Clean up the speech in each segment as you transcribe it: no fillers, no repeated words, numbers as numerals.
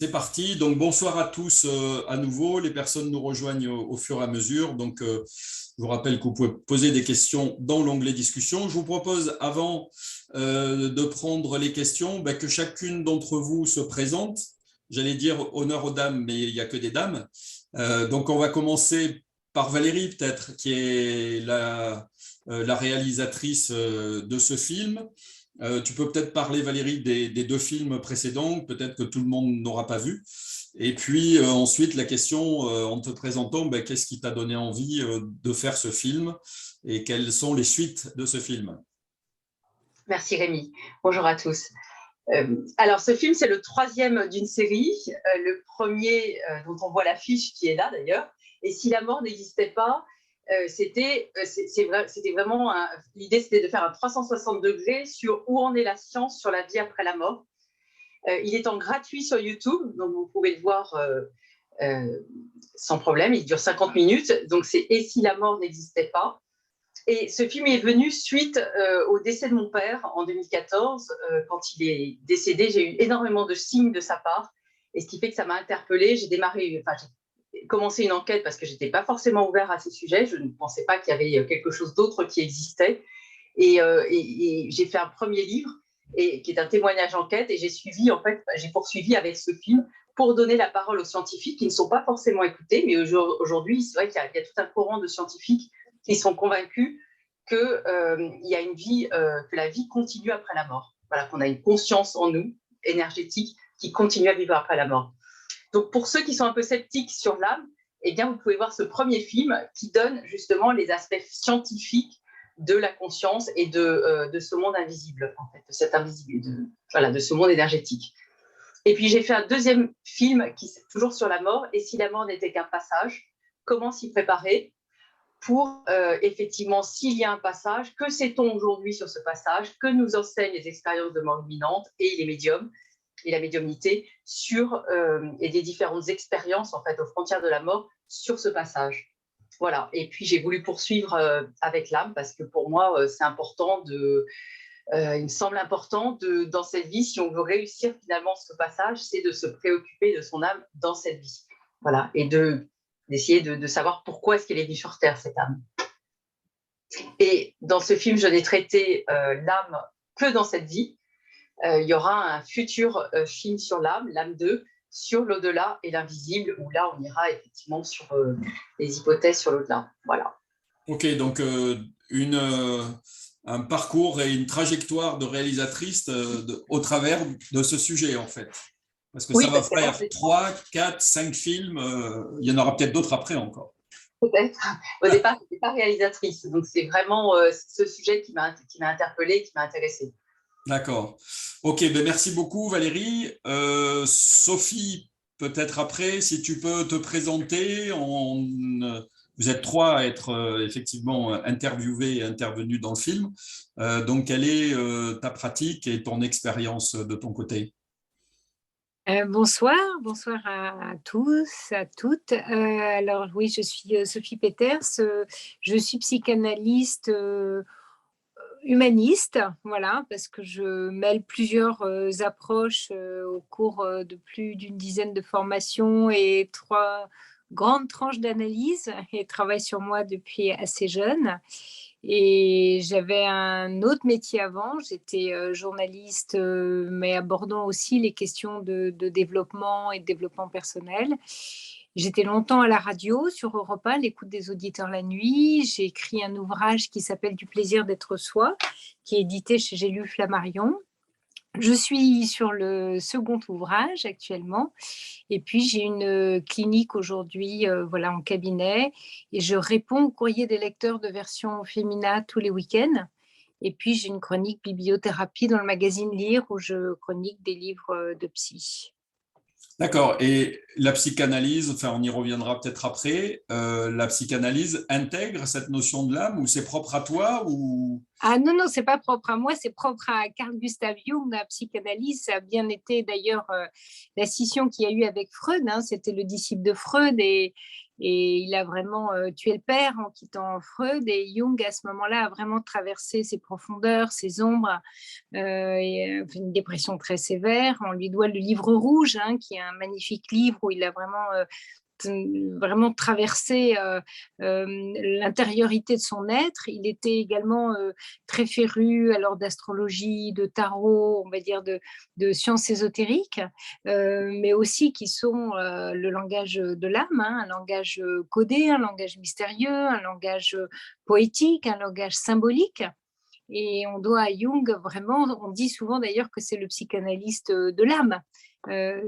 C'est parti. Donc, bonsoir à tous à nouveau. Les personnes nous rejoignent au fur et à mesure. Donc, je vous rappelle que vous pouvez poser des questions dans l'onglet discussion. Je vous propose, avant de prendre les questions, que chacune d'entre vous se présente. J'allais dire honneur aux dames, mais il n'y a que des dames. Donc, on va commencer par Valérie, peut-être, qui est la réalisatrice de ce film. Tu peux peut-être parler, Valérie, des deux films précédents, peut-être que tout le monde n'aura pas vu. Et puis ensuite, la question, en te présentant, qu'est-ce qui t'a donné envie de faire ce film et quelles sont les suites de ce film? Merci Rémi. Bonjour à tous. Alors, ce film, c'est le troisième d'une série. Le premier, dont on voit l'affiche, qui est là d'ailleurs. Et si la mort n'existait pas, c'était vraiment l'idée, c'était de faire un 360 degrés sur où en est la science sur la vie après la mort. Il est en gratuit sur YouTube, donc vous pouvez le voir sans problème. Il dure 50 minutes, donc c'est « Et si la mort n'existait pas ». Et ce film est venu suite au décès de mon père en 2014. Quand il est décédé, j'ai eu énormément de signes de sa part, et ce qui fait que ça m'a interpellée. J'ai commencé une enquête parce que je n'étais pas forcément ouverte à ces sujets. Je ne pensais pas qu'il y avait quelque chose d'autre qui existait. Et j'ai fait un premier livre qui est un témoignage enquête, et j'ai poursuivi avec ce film pour donner la parole aux scientifiques qui ne sont pas forcément écoutés. Mais aujourd'hui, c'est vrai qu'il y a tout un courant de scientifiques qui sont convaincus qu'il y a une vie, que la vie continue après la mort. Voilà, qu'on a une conscience en nous, énergétique, qui continue à vivre après la mort. Donc, pour ceux qui sont un peu sceptiques sur l'âme, eh bien, vous pouvez voir ce premier film qui donne justement les aspects scientifiques de la conscience et de ce monde invisible, en fait, de cet invisible, de ce monde énergétique. Et puis, j'ai fait un deuxième film qui est toujours sur la mort. Et si la mort n'était qu'un passage, comment s'y préparer pour effectivement, s'il y a un passage, que sait-on aujourd'hui sur ce passage, que nous enseignent les expériences de mort imminente et les médiums et la médiumnité et des différentes expériences en fait aux frontières de la mort sur ce passage. Voilà. Et puis j'ai voulu poursuivre avec l'âme parce que pour moi c'est important il me semble important dans cette vie, si on veut réussir finalement ce passage, c'est de se préoccuper de son âme dans cette vie. Voilà. Et d'essayer de savoir pourquoi est-ce qu'elle est venue sur Terre, cette âme. Et dans ce film, je n'ai traité l'âme que dans cette vie. Il y aura un futur film sur l'âme 2, sur l'au-delà et l'invisible, où là, on ira effectivement sur les hypothèses sur l'au-delà. Voilà. Ok, donc un parcours et une trajectoire de réalisatrice au travers de ce sujet, en fait. Parce que oui, ça va faire 3, 4, 5 films. Il y en aura peut-être d'autres après encore. Peut-être. Au départ, je n'étais pas réalisatrice. Donc, c'est vraiment ce sujet qui m'a interpellée, qui m'a intéressée. D'accord. Ok, merci beaucoup Valérie. Sophie, peut-être après, si tu peux te présenter. Vous êtes trois à être effectivement interviewés et intervenus dans le film. Donc, quelle est ta pratique et ton expérience de ton côté? Bonsoir à tous, à toutes. Alors oui, je suis Sophie Peters, je suis psychanalyste humaniste, voilà, parce que je mêle plusieurs approches au cours de plus d'une dizaine de formations et 3 grandes tranches d'analyse, et travaille sur moi depuis assez jeune. Et j'avais un autre métier avant, j'étais journaliste, mais abordant aussi les questions de développement et de développement personnel. J'étais longtemps à la radio, sur Europe 1, l'écoute des auditeurs la nuit. J'ai écrit un ouvrage qui s'appelle « Du plaisir d'être soi », qui est édité chez J'ai lu Flammarion. Je suis sur le second ouvrage actuellement, et puis j'ai une clinique aujourd'hui, voilà, en cabinet, et je réponds au courrier des lecteurs de version féminin tous les week-ends. Et puis j'ai une chronique bibliothérapie dans le magazine Lire, où je chronique des livres de psy. D'accord. Et la psychanalyse, enfin on y reviendra peut-être après, la psychanalyse intègre cette notion de l'âme, ou c'est propre à toi, ou Ah non, non, c'est pas propre à moi, c'est propre à Carl Gustav Jung, la psychanalyse. Ça a bien été d'ailleurs la scission qu'il y a eu avec Freud, hein, c'était le disciple de Freud et il a vraiment tué le père en quittant Freud. Et Jung, à ce moment-là, a vraiment traversé ses profondeurs, ses ombres, une dépression très sévère. On lui doit le livre rouge, hein, qui est un magnifique livre où il a vraiment traversé l'intériorité de son être. Il était également très féru alors d'astrologie, de tarot, on va dire de sciences ésotériques, mais aussi qui sont le langage de l'âme, hein, un langage codé, un langage mystérieux, un langage poétique, un langage symbolique. Et on doit à Jung vraiment, on dit souvent d'ailleurs que c'est le psychanalyste de l'âme.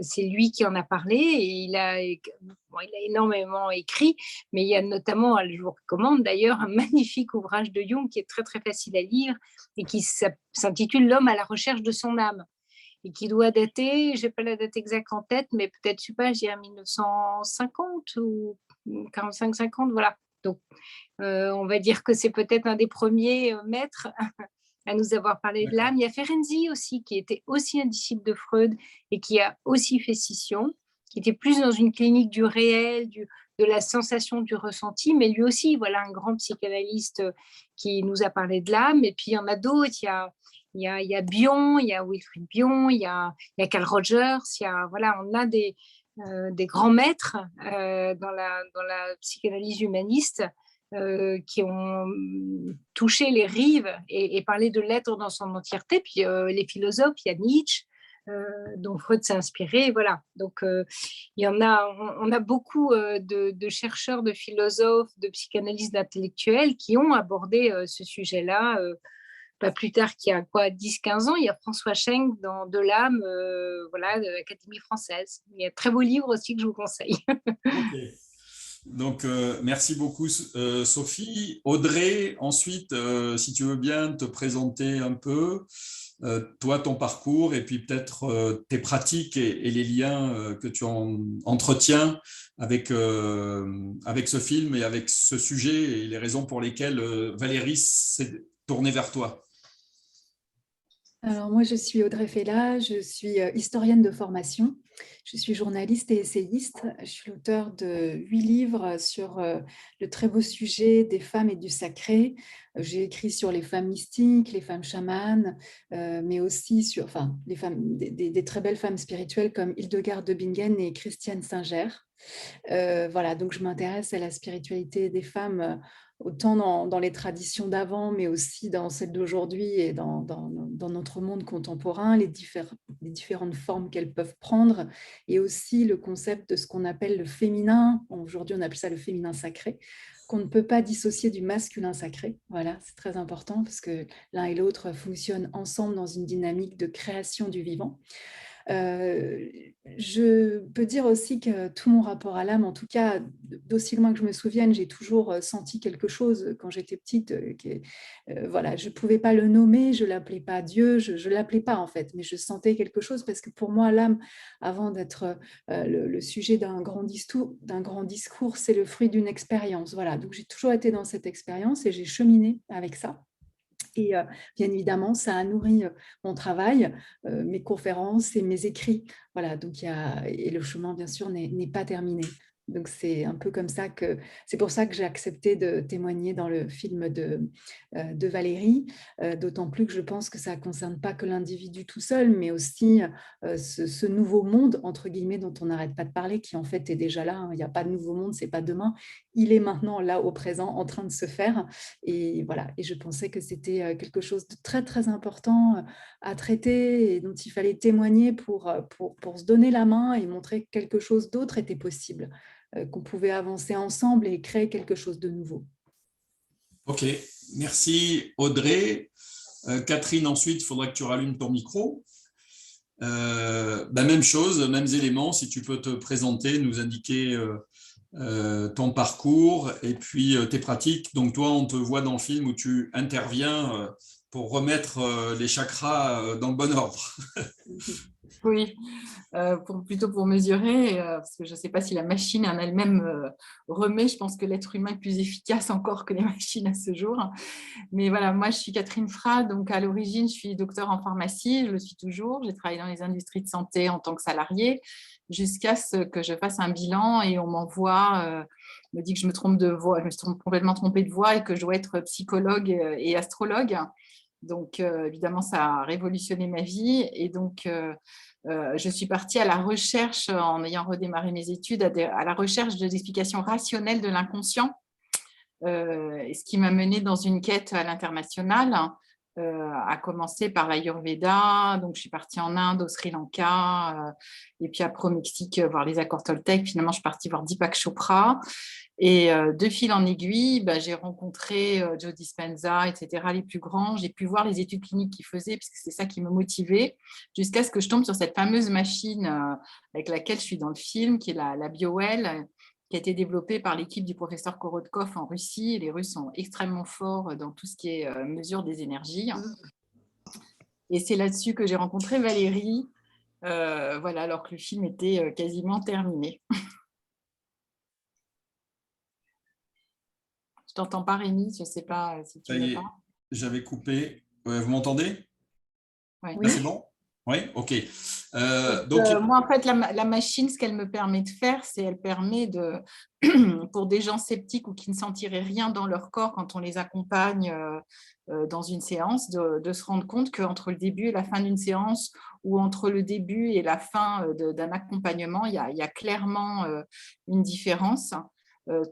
C'est lui qui en a parlé et il a énormément écrit, mais il y a notamment, je vous recommande d'ailleurs, un magnifique ouvrage de Jung qui est très très facile à lire et qui s'intitule L'homme à la recherche de son âme et qui doit dater, je n'ai pas la date exacte en tête, mais peut-être, je ne sais pas, je dirais 1950 ou 45-50, voilà. Donc, on va dire que c'est peut-être un des premiers maîtres à nous avoir parlé de l'âme. Il y a Ferenczi aussi, qui était aussi un disciple de Freud et qui a aussi fait scission, qui était plus dans une clinique du réel, de la sensation, du ressenti, mais lui aussi, voilà, un grand psychanalyste qui nous a parlé de l'âme. Et puis, il y en a d'autres, il y a Bion, il y a Wilfried Bion, il y a Carl Rogers, voilà, on a des grands maîtres dans la psychanalyse humaniste qui ont touché les rives et parlé de l'être dans son entièreté. Puis les philosophes, il y a Nietzsche, dont Freud s'est inspiré. Voilà. Donc, il y en a, on a beaucoup de chercheurs, de philosophes, de psychanalystes, d'intellectuels qui ont abordé ce sujet-là. Pas plus tard qu'il y a 10-15 ans, il y a François Schenck dans De l'âme, voilà, de l'Académie française. Il y a un très beau livre aussi que je vous conseille. Ok. Donc, merci beaucoup, Sophie. Audrey, ensuite, si tu veux bien te présenter un peu, toi, ton parcours, et puis peut-être tes pratiques et les liens que tu entretiens avec ce film et avec ce sujet et les raisons pour lesquelles Valérie s'est tournée vers toi. Alors moi, je suis Audrey Fella, je suis historienne de formation, je suis journaliste et essayiste, je suis l'auteure de 8 livres sur le très beau sujet des femmes et du sacré. J'ai écrit sur les femmes mystiques, les femmes chamanes, mais aussi sur les femmes, des très belles femmes spirituelles comme Hildegard de Bingen et Christiane Singer. Voilà, donc je m'intéresse à la spiritualité des femmes autant dans les traditions d'avant, mais aussi dans celles d'aujourd'hui et dans notre monde contemporain, les différentes formes qu'elles peuvent prendre, et aussi le concept de ce qu'on appelle le féminin. Aujourd'hui, on appelle ça le féminin sacré, qu'on ne peut pas dissocier du masculin sacré. Voilà, c'est très important parce que l'un et l'autre fonctionnent ensemble dans une dynamique de création du vivant. Je peux dire aussi que tout mon rapport à l'âme, en tout cas d'aussi loin que je me souvienne, j'ai toujours senti quelque chose quand j'étais petite. Voilà, je ne pouvais pas le nommer, je ne l'appelais pas Dieu, je ne l'appelais pas en fait, mais je sentais quelque chose parce que pour moi, l'âme, avant d'être le sujet d'un grand discours, c'est le fruit d'une expérience. Voilà, donc j'ai toujours été dans cette expérience et j'ai cheminé avec ça. Et bien évidemment, ça a nourri mon travail, mes conférences et mes écrits. Voilà, donc et le chemin, bien sûr, n'est pas terminé. Donc, c'est un peu comme ça c'est pour ça que j'ai accepté de témoigner dans le film de Valérie, d'autant plus que je pense que ça ne concerne pas que l'individu tout seul, mais aussi ce nouveau monde, entre guillemets, dont on n'arrête pas de parler, qui en fait est déjà là. Il n'y a pas de nouveau monde, ce n'est pas demain. Il est maintenant là, au présent, en train de se faire. Et voilà, et je pensais que c'était quelque chose de très, très important à traiter et dont il fallait témoigner pour se donner la main et montrer que quelque chose d'autre était possible, qu'on pouvait avancer ensemble et créer quelque chose de nouveau. Ok, merci Audrey. Catherine, ensuite, il faudra que tu rallumes ton micro. Même chose, mêmes éléments, si tu peux te présenter, nous indiquer ton parcours et puis tes pratiques. Donc toi, on te voit dans le film où tu interviens pour remettre les chakras dans le bon ordre. Oui, plutôt pour mesurer, parce que je ne sais pas si la machine en elle-même remet. Je pense que l'être humain est plus efficace encore que les machines à ce jour. Mais voilà, moi, je suis Catherine Fra, donc à l'origine, je suis docteur en pharmacie, je le suis toujours. J'ai travaillé dans les industries de santé en tant que salariée, jusqu'à ce que je fasse un bilan et on m'envoie, me dit que je me trompe de voie, je me suis complètement trompée de voie et que je dois être psychologue et astrologue. Donc, évidemment, ça a révolutionné ma vie. Et donc, je suis partie à la recherche, en ayant redémarré mes études, à la recherche de l'explication rationnelle de l'inconscient, ce qui m'a menée dans une quête à l'international, à commencer par l'Ayurveda. Donc, je suis partie en Inde, au Sri Lanka, et puis après au Mexique, voir les accords Toltec. Finalement, je suis partie voir Deepak Chopra. Et de fil en aiguille, j'ai rencontré Joe Dispenza, etc., les plus grands. J'ai pu voir les études cliniques qu'ils faisaient, puisque c'est ça qui me motivait, jusqu'à ce que je tombe sur cette fameuse machine avec laquelle je suis dans le film, qui est la BioWell, qui a été développée par l'équipe du professeur Korotkov en Russie. Les Russes sont extrêmement forts dans tout ce qui est mesure des énergies. Et c'est là-dessus que j'ai rencontré Valérie, voilà, alors que le film était quasiment terminé. Je t'entends pas, Rémi, je ne sais pas si tu Ça y veux est, pas. j'avais coupé. Vous m'entendez? Ouais. Là, c'est bon? Oui, ok. Donc, Moi, en fait, la machine, ce qu'elle me permet de faire, c'est elle permet de, pour des gens sceptiques ou qui ne sentiraient rien dans leur corps quand on les accompagne dans une séance, de se rendre compte qu'entre le début et la fin d'une séance ou entre le début et la fin d'un accompagnement, il y a clairement une différence,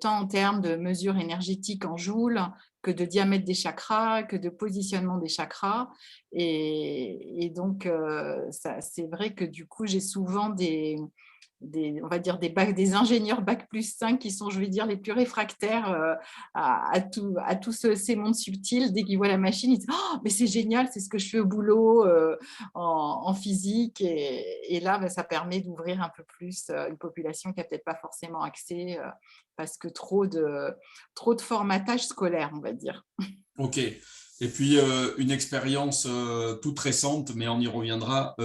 tant en termes de mesure énergétique en joules que de diamètre des chakras, que de positionnement des chakras. Et donc, c'est vrai que du coup, j'ai souvent on va dire des ingénieurs bac+5 qui sont, je vais dire, les plus réfractaires à tous ces mondes subtils. Dès qu'ils voient la machine, ils disent « Oh, mais c'est génial, c'est ce que je fais au boulot en physique. » Et là, ça permet d'ouvrir un peu plus une population qui n'a peut-être pas forcément accès parce que trop de formatage scolaire, on va dire. ok. Et puis, une expérience toute récente, mais on y reviendra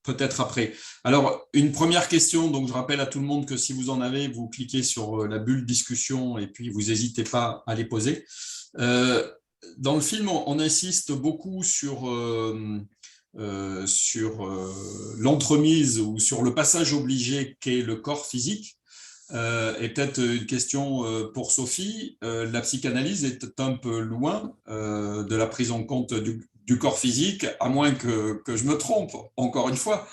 peut-être après. Alors, une première question, donc je rappelle à tout le monde que si vous en avez, vous cliquez sur la bulle discussion et puis vous n'hésitez pas à les poser. Dans le film, on insiste beaucoup sur l'entremise ou sur le passage obligé qu'est le corps physique. Et peut-être une question pour Sophie. La psychanalyse est un peu loin de la prise en compte du corps physique, à moins que je me trompe, encore une fois.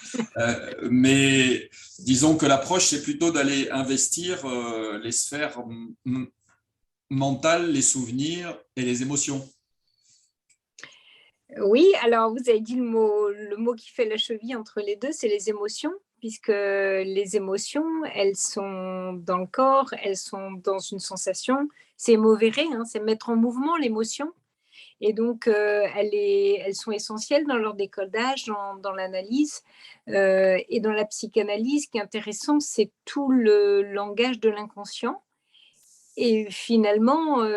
Mais disons que l'approche, c'est plutôt d'aller investir les sphères mentales, les souvenirs et les émotions. Oui, alors vous avez dit le mot qui fait la cheville entre les deux, c'est les émotions, puisque les émotions, elles sont dans le corps, elles sont dans une sensation. C'est mauvais, hein, c'est mettre en mouvement l'émotion. Et donc, elles sont essentielles dans leur décodage, dans l'analyse. Et dans la psychanalyse, ce qui est intéressant, c'est tout le langage de l'inconscient. Et finalement,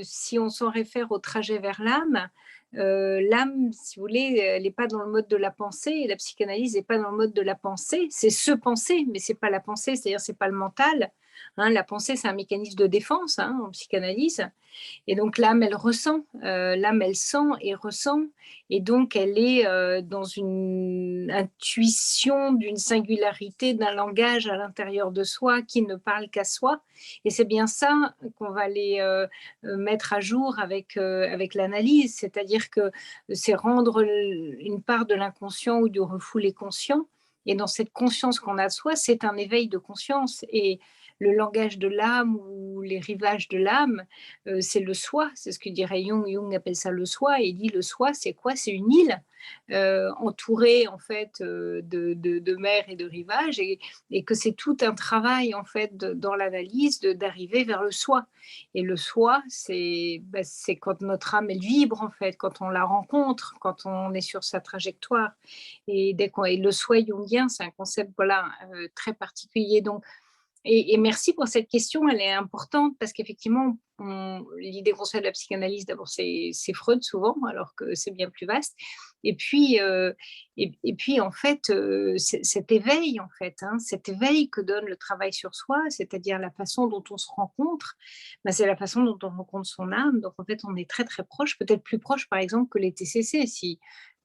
si on s'en réfère au trajet vers l'âme, l'âme, si vous voulez, elle n'est pas dans le mode de la pensée, et la psychanalyse n'est pas dans le mode de la pensée. C'est se penser, mais ce n'est pas la pensée, c'est-à-dire ce n'est pas le mental. Hein, la pensée, c'est un mécanisme de défense en psychanalyse. Et donc l'âme, elle ressent, l'âme, elle sent et ressent, et donc elle est dans une intuition d'une singularité, d'un langage à l'intérieur de soi qui ne parle qu'à soi. Et c'est bien ça qu'on va aller mettre à jour avec l'analyse, c'est-à-dire que c'est rendre une part de l'inconscient ou du refoulé conscient. Et dans cette conscience qu'on a de soi, c'est un éveil de conscience. Et le langage de l'âme ou les rivages de l'âme, c'est le soi, c'est ce que dirait Jung. Jung appelle ça le soi, et il dit le soi, c'est quoi? C'est une île entourée en fait de mer et de rivages, et que c'est tout un travail en fait dans l'analyse d'arriver vers le soi. Et le soi, c'est quand notre âme elle vibre en fait, quand on la rencontre, quand on est sur sa trajectoire. Et le soi jungien, c'est un concept voilà très particulier. Donc Et merci pour cette question, elle est importante parce qu'effectivement, l'idée qu'on soit de la psychanalyse, d'abord, c'est Freud souvent, alors que c'est bien plus vaste. Et puis, en fait, cet éveil, cet éveil que donne le travail sur soi, c'est-à-dire la façon dont on se rencontre, ben, c'est la façon dont on rencontre son âme. Donc, en fait, on est très, très proche, peut-être plus proche, par exemple, que les TCC,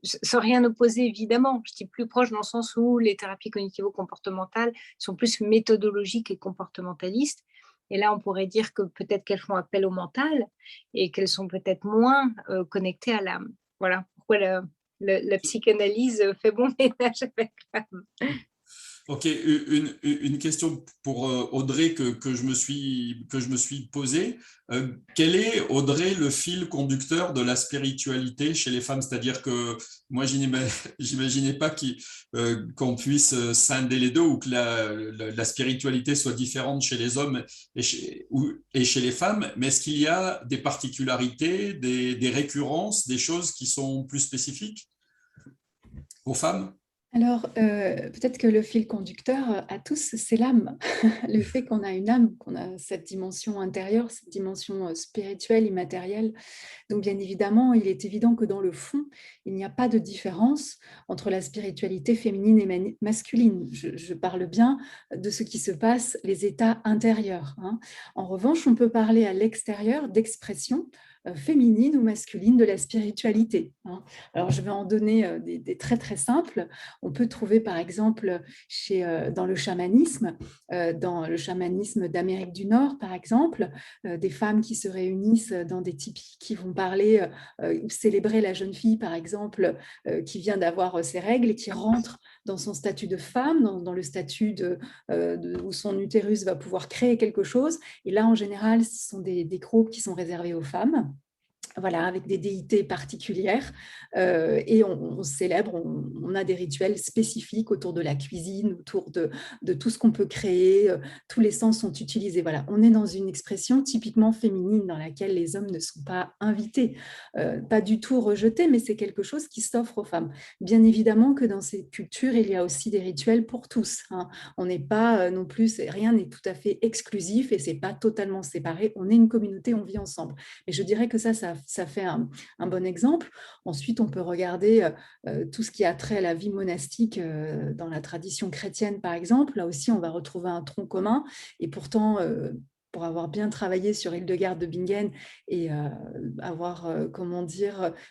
sans rien opposer, évidemment. Je dis plus proche dans le sens où les thérapies cognitivo-comportementales sont plus méthodologiques et comportementalistes. Et là, on pourrait dire que peut-être qu'elles font appel au mental et qu'elles sont peut-être moins connectées à l'âme. Voilà pourquoi la psychanalyse fait bon ménage avec l'âme. Ok, une question pour Audrey que je me suis posée. Quel est, Audrey, le fil conducteur de la spiritualité chez les femmes? C'est-à-dire que moi, j'imaginais pas qu'on puisse scinder les deux ou que la spiritualité soit différente chez les hommes et chez les femmes, mais est-ce qu'il y a des particularités, des récurrences, des choses qui sont plus spécifiques aux femmes? Alors, peut-être que le fil conducteur à tous, c'est l'âme. Le fait qu'on a une âme, qu'on a cette dimension intérieure, cette dimension spirituelle, immatérielle. Donc, bien évidemment, il est évident que dans le fond, il n'y a pas de différence entre la spiritualité féminine et masculine. Je parle bien de ce qui se passe, les états intérieurs. En revanche, on peut parler à l'extérieur d'expression féminine ou masculine de la spiritualité. Alors, je vais en donner des très, très simples. On peut trouver, par exemple, dans le chamanisme d'Amérique du Nord, par exemple, des femmes qui se réunissent dans des tipis qui vont parler, célébrer la jeune fille, par exemple, qui vient d'avoir ses règles et qui rentre dans son statut de femme, dans le statut où son utérus va pouvoir créer quelque chose. Et là, en général, ce sont des groupes qui sont réservés aux femmes. Voilà, avec des déités particulières, et on célèbre, on a des rituels spécifiques autour de la cuisine, autour de tout ce qu'on peut créer, tous les sens sont utilisés. Voilà, on est dans une expression typiquement féminine dans laquelle les hommes ne sont pas invités, pas du tout rejetés, mais c'est quelque chose qui s'offre aux femmes. Bien évidemment que dans ces cultures, il y a aussi des rituels pour tous. On n'est pas non plus, rien n'est tout à fait exclusif et c'est pas totalement séparé. On est une communauté, on vit ensemble. Et je dirais que ça fait un bon exemple. Ensuite, on peut regarder tout ce qui a trait à la vie monastique dans la tradition chrétienne, par exemple. Là aussi, on va retrouver un tronc commun. Et pourtant, pour avoir bien travaillé sur Hildegard de Bingen et avoir,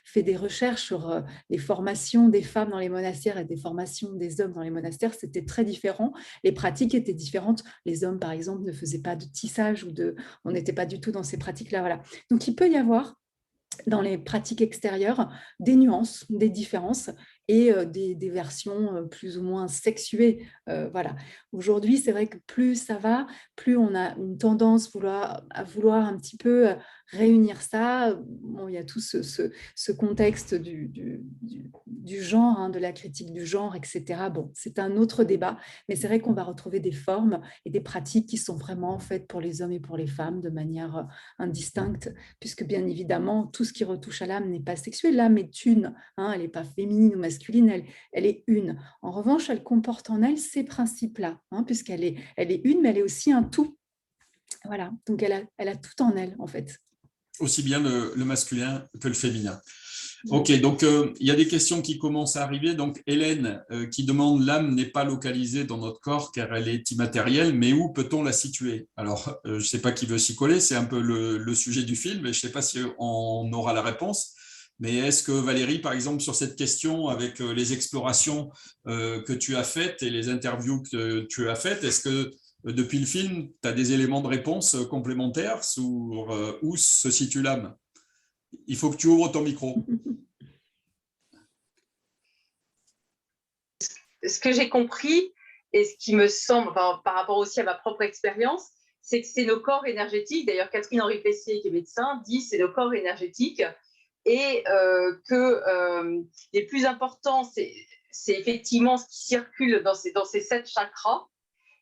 fait des recherches sur les formations des femmes dans les monastères et des formations des hommes dans les monastères, c'était très différent. Les pratiques étaient différentes. Les hommes, par exemple, ne faisaient pas de tissage on n'était pas du tout dans ces pratiques-là. Voilà. Donc, il peut y avoir dans les pratiques extérieures des nuances, des différences et des versions plus ou moins sexuées. Voilà. Aujourd'hui, c'est vrai que plus ça va, plus on a une tendance à vouloir un petit peu réunir ça. Bon, il y a tout ce contexte du genre, de la critique du genre, etc. Bon, c'est un autre débat, mais c'est vrai qu'on va retrouver des formes et des pratiques qui sont vraiment faites pour les hommes et pour les femmes de manière indistincte, puisque bien évidemment, tout ce qui retouche à l'âme n'est pas sexuel. L'âme est une, elle n'est pas féminine ou masculine, elle est une. En revanche, elle comporte en elle ces principes-là, puisqu'elle est une, mais elle est aussi un tout. Voilà, donc elle a tout en elle, en fait. Aussi bien le masculin que le féminin. Ok, donc il y a des questions qui commencent à arriver. Donc Hélène qui demande: l'âme n'est pas localisée dans notre corps car elle est immatérielle, mais où peut-on la situer? Alors, je ne sais pas qui veut s'y coller, c'est un peu le sujet du film, et je ne sais pas si on aura la réponse. Mais est-ce que Valérie, par exemple, sur cette question, avec les explorations que tu as faites et les interviews que tu as faites, est-ce que depuis le film, tu as des éléments de réponse complémentaires sur où se situe l'âme? Il faut que tu ouvres ton micro. Ce que j'ai compris et ce qui me semble, par rapport aussi à ma propre expérience, c'est que c'est nos corps énergétiques. D'ailleurs, Catherine Henry-Plessier, qui est médecin, dit que c'est nos corps énergétiques et que les plus importants, c'est effectivement ce qui circule dans ces 7 chakras.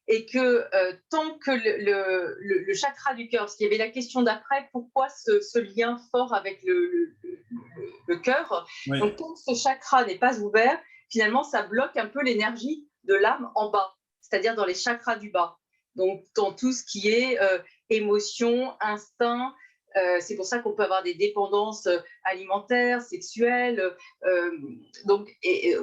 Et que tant que le chakra du cœur, parce qu'il y avait la question d'après, pourquoi ce lien fort avec le cœur, oui. Donc tant que ce chakra n'est pas ouvert, finalement ça bloque un peu l'énergie de l'âme en bas, c'est-à-dire dans les chakras du bas. Donc, dans tout ce qui est émotion, instinct. C'est pour ça qu'on peut avoir des dépendances alimentaires, sexuelles,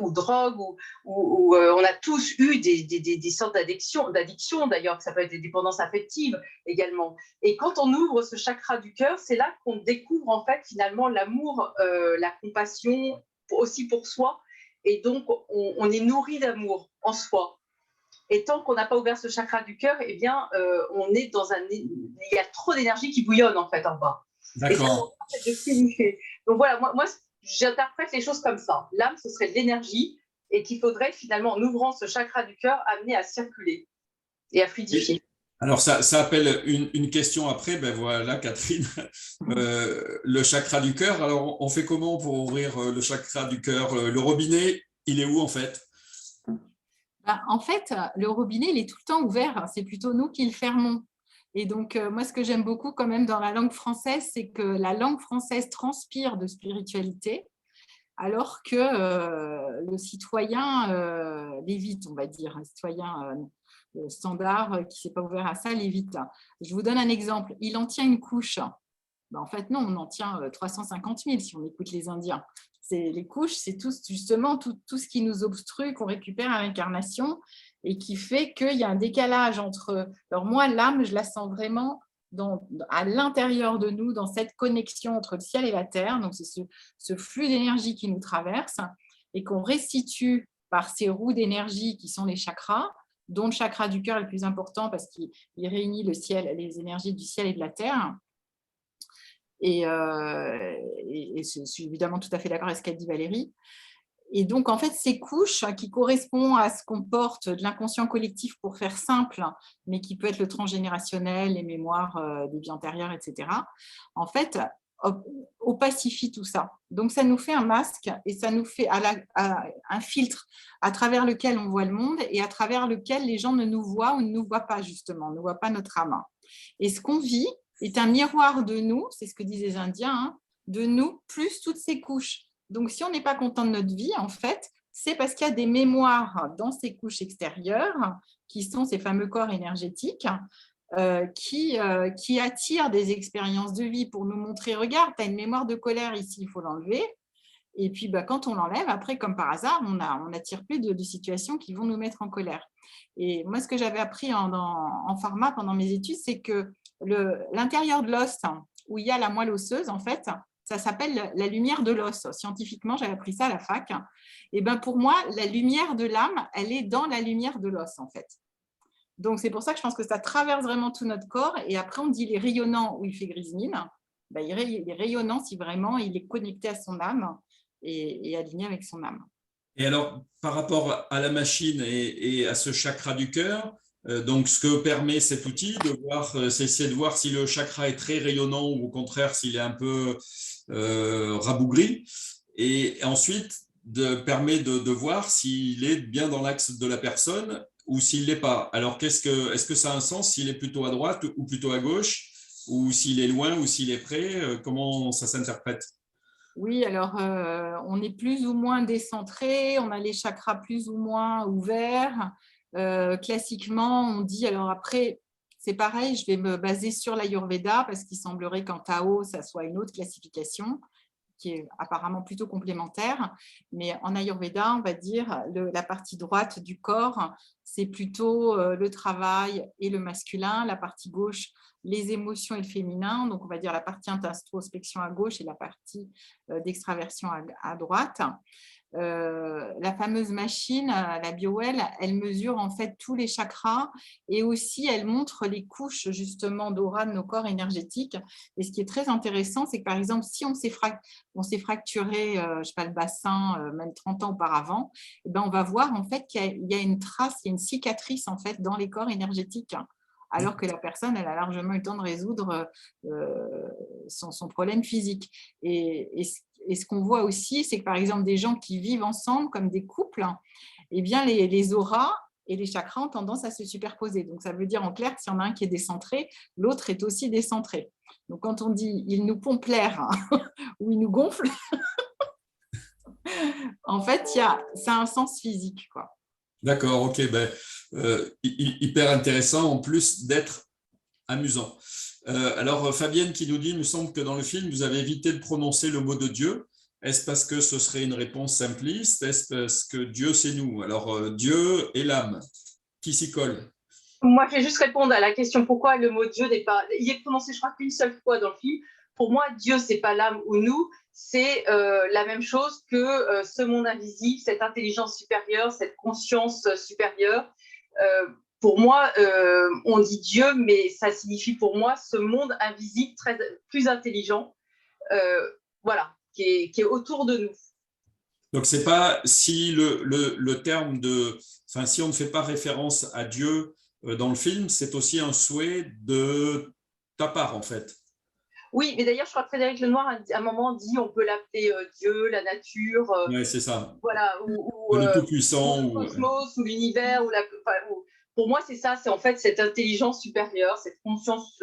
ou drogue, ou on a tous eu des sortes d'addiction d'ailleurs, que ça peut être des dépendances affectives également. Et quand on ouvre ce chakra du cœur, c'est là qu'on découvre en fait finalement l'amour, la compassion aussi pour soi. Et donc, on est nourri d'amour en soi. Et tant qu'on n'a pas ouvert ce chakra du cœur, eh bien, on est il y a trop d'énergie qui bouillonne en fait en bas. D'accord. Et ça, donc voilà, moi, j'interprète les choses comme ça. L'âme, ce serait de l'énergie et qu'il faudrait finalement, en ouvrant ce chakra du cœur, amener à circuler et à fluidifier. Alors, ça appelle une question après. Ben voilà, Catherine, le chakra du cœur. Alors, on fait comment pour ouvrir le chakra du cœur? Le robinet, il est où en fait? En fait, le robinet, il est tout le temps ouvert. C'est plutôt nous qui le fermons. Et donc, moi, ce que j'aime beaucoup quand même dans la langue française, c'est que la langue française transpire de spiritualité, alors que le citoyen l'évite, on va dire. Un citoyen standard qui ne s'est pas ouvert à ça l'évite. Je vous donne un exemple. Il en tient une couche. En fait, non, on en tient 350 000 si on écoute les Indiens. Les couches, c'est justement tout ce qui nous obstrue, qu'on récupère à l'incarnation et qui fait qu'il y a un décalage entre… Alors moi, l'âme, je la sens vraiment à l'intérieur de nous, dans cette connexion entre le ciel et la terre. Donc, c'est ce flux d'énergie qui nous traverse et qu'on restitue par ces roues d'énergie qui sont les chakras, dont le chakra du cœur est le plus important parce qu'il réunit le ciel, les énergies du ciel et de la terre. Et je suis évidemment tout à fait d'accord avec ce qu'a dit Valérie. Et donc, en fait, ces couches qui correspondent à ce qu'on porte de l'inconscient collectif, pour faire simple, mais qui peut être le transgénérationnel, les mémoires des vies antérieures, etc., en fait, opacifie tout ça. Donc, ça nous fait un masque et ça nous fait un filtre à travers lequel on voit le monde et à travers lequel les gens ne nous voient ou ne nous voient pas, justement, ne voient pas notre âme. Et ce qu'on vit est un miroir de nous, c'est ce que disent les Indiens, hein, de nous plus toutes ces couches. Donc, si on n'est pas content de notre vie, en fait, c'est parce qu'il y a des mémoires dans ces couches extérieures, qui sont ces fameux corps énergétiques, qui attirent des expériences de vie pour nous montrer, regarde, tu as une mémoire de colère ici, il faut l'enlever. Et puis, quand on l'enlève, après, comme par hasard, on n'attire plus de situations qui vont nous mettre en colère. Et moi, ce que j'avais appris en pharma pendant mes études, c'est que l'intérieur de l'os, où il y a la moelle osseuse, en fait, ça s'appelle la lumière de l'os. Scientifiquement, j'avais appris ça à la fac. Et pour moi, la lumière de l'âme, elle est dans la lumière de l'os, en fait. Donc, c'est pour ça que je pense que ça traverse vraiment tout notre corps. Et après, on dit il est rayonnant ou il fait grise mine. Il est rayonnant si vraiment il est connecté à son âme et aligné avec son âme. Et alors, par rapport à la machine et à ce chakra du cœur, donc ce que permet cet outil, c'est essayer de voir si le chakra est très rayonnant ou au contraire s'il est un peu rabougri. Et ensuite, permet de voir s'il est bien dans l'axe de la personne ou s'il ne l'est pas. Alors, est-ce que ça a un sens s'il est plutôt à droite ou plutôt à gauche, ou s'il est loin ou s'il est près? Comment ça s'interprète? Oui, alors on est plus ou moins décentré, on a les chakras plus ou moins ouverts. Classiquement, on dit, alors après, c'est pareil, je vais me baser sur l'Ayurveda parce qu'il semblerait qu'en Tao, ça soit une autre classification qui est apparemment plutôt complémentaire. Mais en Ayurveda, on va dire la partie droite du corps, c'est plutôt le travail et le masculin. La partie gauche, les émotions et le féminin. Donc, on va dire la partie introspection à gauche et la partie d'extraversion à droite. La fameuse machine, la BioWell, elle mesure en fait tous les chakras et aussi elle montre les couches justement d'aura de nos corps énergétiques. Et ce qui est très intéressant, c'est que par exemple, si on s'est fracturé, je sais pas, le bassin même 30 ans auparavant, et on va voir en fait qu'il y a une trace, il y a une cicatrice en fait dans les corps énergétiques. Alors que la personne, elle a largement eu le temps de résoudre son problème physique. Et ce qu'on voit aussi, c'est que par exemple, des gens qui vivent ensemble comme des couples, eh bien, les auras et les chakras ont tendance à se superposer. Donc, ça veut dire en clair que s'il y en a un qui est décentré, l'autre est aussi décentré. Donc, quand on dit « il nous pompe l'air » ou « il nous gonfle », en fait, ça a un sens physique, quoi. D'accord, ok. hyper intéressant en plus d'être amusant. Alors, Fabienne qui nous dit, il me semble que dans le film, vous avez évité de prononcer le mot de Dieu. Est-ce parce que ce serait une réponse simpliste? Est-ce parce que Dieu, c'est nous? Alors, Dieu et l'âme, qui s'y colle? Moi, je vais juste répondre à la question pourquoi le mot Dieu n'est pas. Il est prononcé, je crois, qu'une seule fois dans le film. Pour moi, Dieu, c'est pas l'âme ou nous, c'est la même chose que ce monde invisible, cette intelligence supérieure, cette conscience supérieure. Pour moi, on dit Dieu, mais ça signifie pour moi ce monde invisible plus intelligent, voilà, qui est autour de nous. Donc, c'est pas si le terme de. Enfin, si on ne fait pas référence à Dieu dans le film, c'est aussi un souhait de ta part, en fait. Oui, mais d'ailleurs, je crois que Frédéric Lenoir, à un moment, dit on peut l'appeler Dieu, la nature. Oui, c'est ça. Voilà, ou Le Tout-Puissant. le cosmos, ou l'univers. Pour moi, c'est ça, c'est en fait cette intelligence supérieure, cette conscience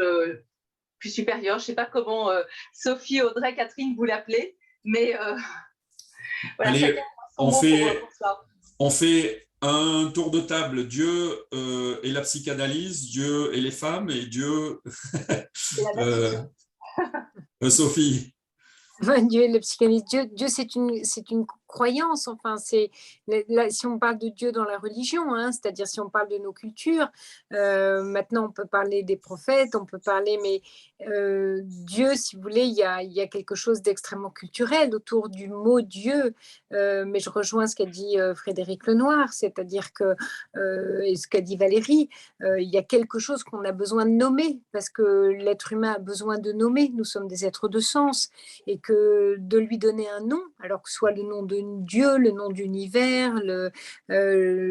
plus supérieure. Je ne sais pas comment Sophie, Audrey, Catherine, vous l'appelez, mais voilà, Allez, chacun a son mot pour ça. On fait un tour de table, Dieu et la psychanalyse, Dieu et les femmes, et Dieu… Sophie. Dieu et la psychanalyse. Dieu c'est une croyance. Enfin, si on parle de Dieu dans la religion, hein, c'est-à-dire si on parle de nos cultures, maintenant on peut parler des prophètes, on peut parler, mais Dieu, si vous voulez, il y a quelque chose d'extrêmement culturel autour du mot Dieu. Mais je rejoins ce qu'a dit Frédéric Lenoir, c'est-à-dire que, et ce qu'a dit Valérie, il y a quelque chose qu'on a besoin de nommer, parce que l'être humain a besoin de nommer. Nous sommes des êtres de sens, et que de lui donner un nom, alors que ce soit le nom de Dieu, le nom d'univers,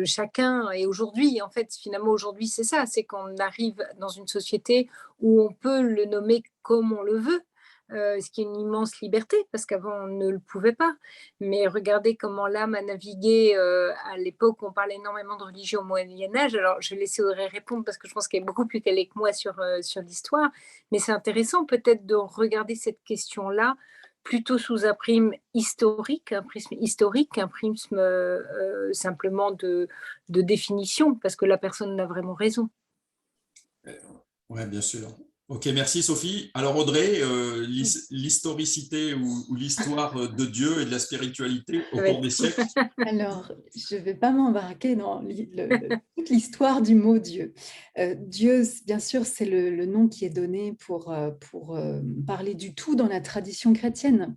chacun. Et aujourd'hui, en fait, finalement, aujourd'hui, c'est ça, c'est qu'on arrive dans une société où on peut le nommer comme on le veut, ce qui est une immense liberté, parce qu'avant, on ne le pouvait pas. Mais regardez comment l'âme a navigué à l'époque où on parlait énormément de religion au Moyen-Âge. Alors, je vais laisser Audrey répondre, parce que je pense qu'elle est beaucoup plus calée que moi sur l'histoire. Mais c'est intéressant peut-être de regarder cette question-là plutôt sous un prisme historique, qu'un prisme simplement de définition, parce que la personne n'a vraiment raison. Oui, bien sûr. Ok, merci Sophie. Alors Audrey, l'historicité ou l'histoire de Dieu et de la spiritualité au cours des siècles? Alors, je ne vais pas m'embarquer dans toute l'histoire du mot Dieu. Dieu, bien sûr, c'est le nom qui est donné pour parler du tout dans la tradition chrétienne.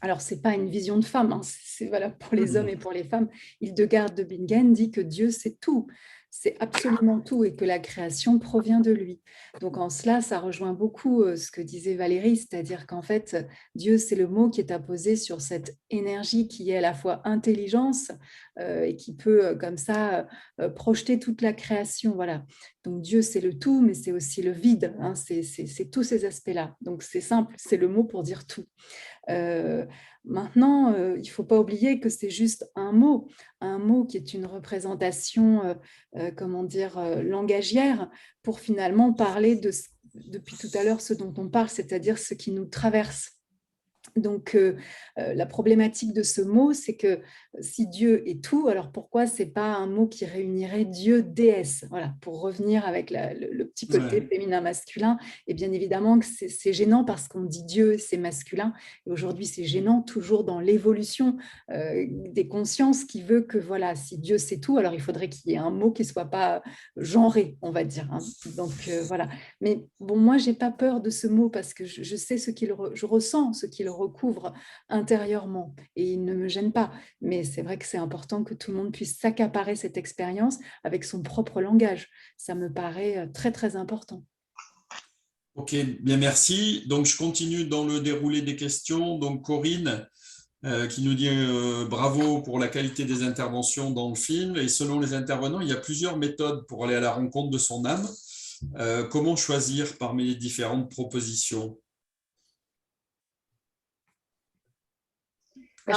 Alors, ce n'est pas une vision de femme, hein, c'est valable pour les hommes et pour les femmes. Hildegard de Bingen dit que Dieu, c'est tout, c'est absolument tout, et que la création provient de lui. Donc, en cela, ça rejoint beaucoup ce que disait Valérie, c'est-à-dire qu'en fait, Dieu, c'est le mot qui est apposé sur cette énergie qui est à la fois intelligence et qui peut, comme ça, projeter toute la création. Voilà. Donc, Dieu, c'est le tout, mais c'est aussi le vide, hein, c'est tous ces aspects-là. Donc, c'est simple, c'est le mot pour dire tout. Maintenant, il ne faut pas oublier que c'est juste un mot qui est une représentation, comment dire, langagière, pour finalement parler depuis tout à l'heure ce dont on parle, c'est-à-dire ce qui nous traverse. Donc, la problématique de ce mot, c'est que si Dieu est tout, alors pourquoi ce n'est pas un mot qui réunirait Dieu, déesse? Voilà, pour revenir avec le petit côté féminin-masculin. Et bien évidemment que c'est gênant parce qu'on dit Dieu, c'est masculin. Et aujourd'hui, c'est gênant, toujours dans l'évolution des consciences qui veut que, voilà, si Dieu c'est tout, alors il faudrait qu'il y ait un mot qui ne soit pas genré, on va dire. Hein. Donc, voilà. Mais bon, moi, je n'ai pas peur de ce mot parce que je sais je ressens ce qu'il recouvre intérieurement et il ne me gêne pas. Mais c'est vrai que c'est important que tout le monde puisse s'accaparer cette expérience avec son propre langage. Ça me paraît très, très important. Ok, bien merci. Donc, je continue dans le déroulé des questions. Donc, Corinne qui nous dit bravo pour la qualité des interventions dans le film. Et selon les intervenants, il y a plusieurs méthodes pour aller à la rencontre de son âme. Comment choisir parmi les différentes propositions?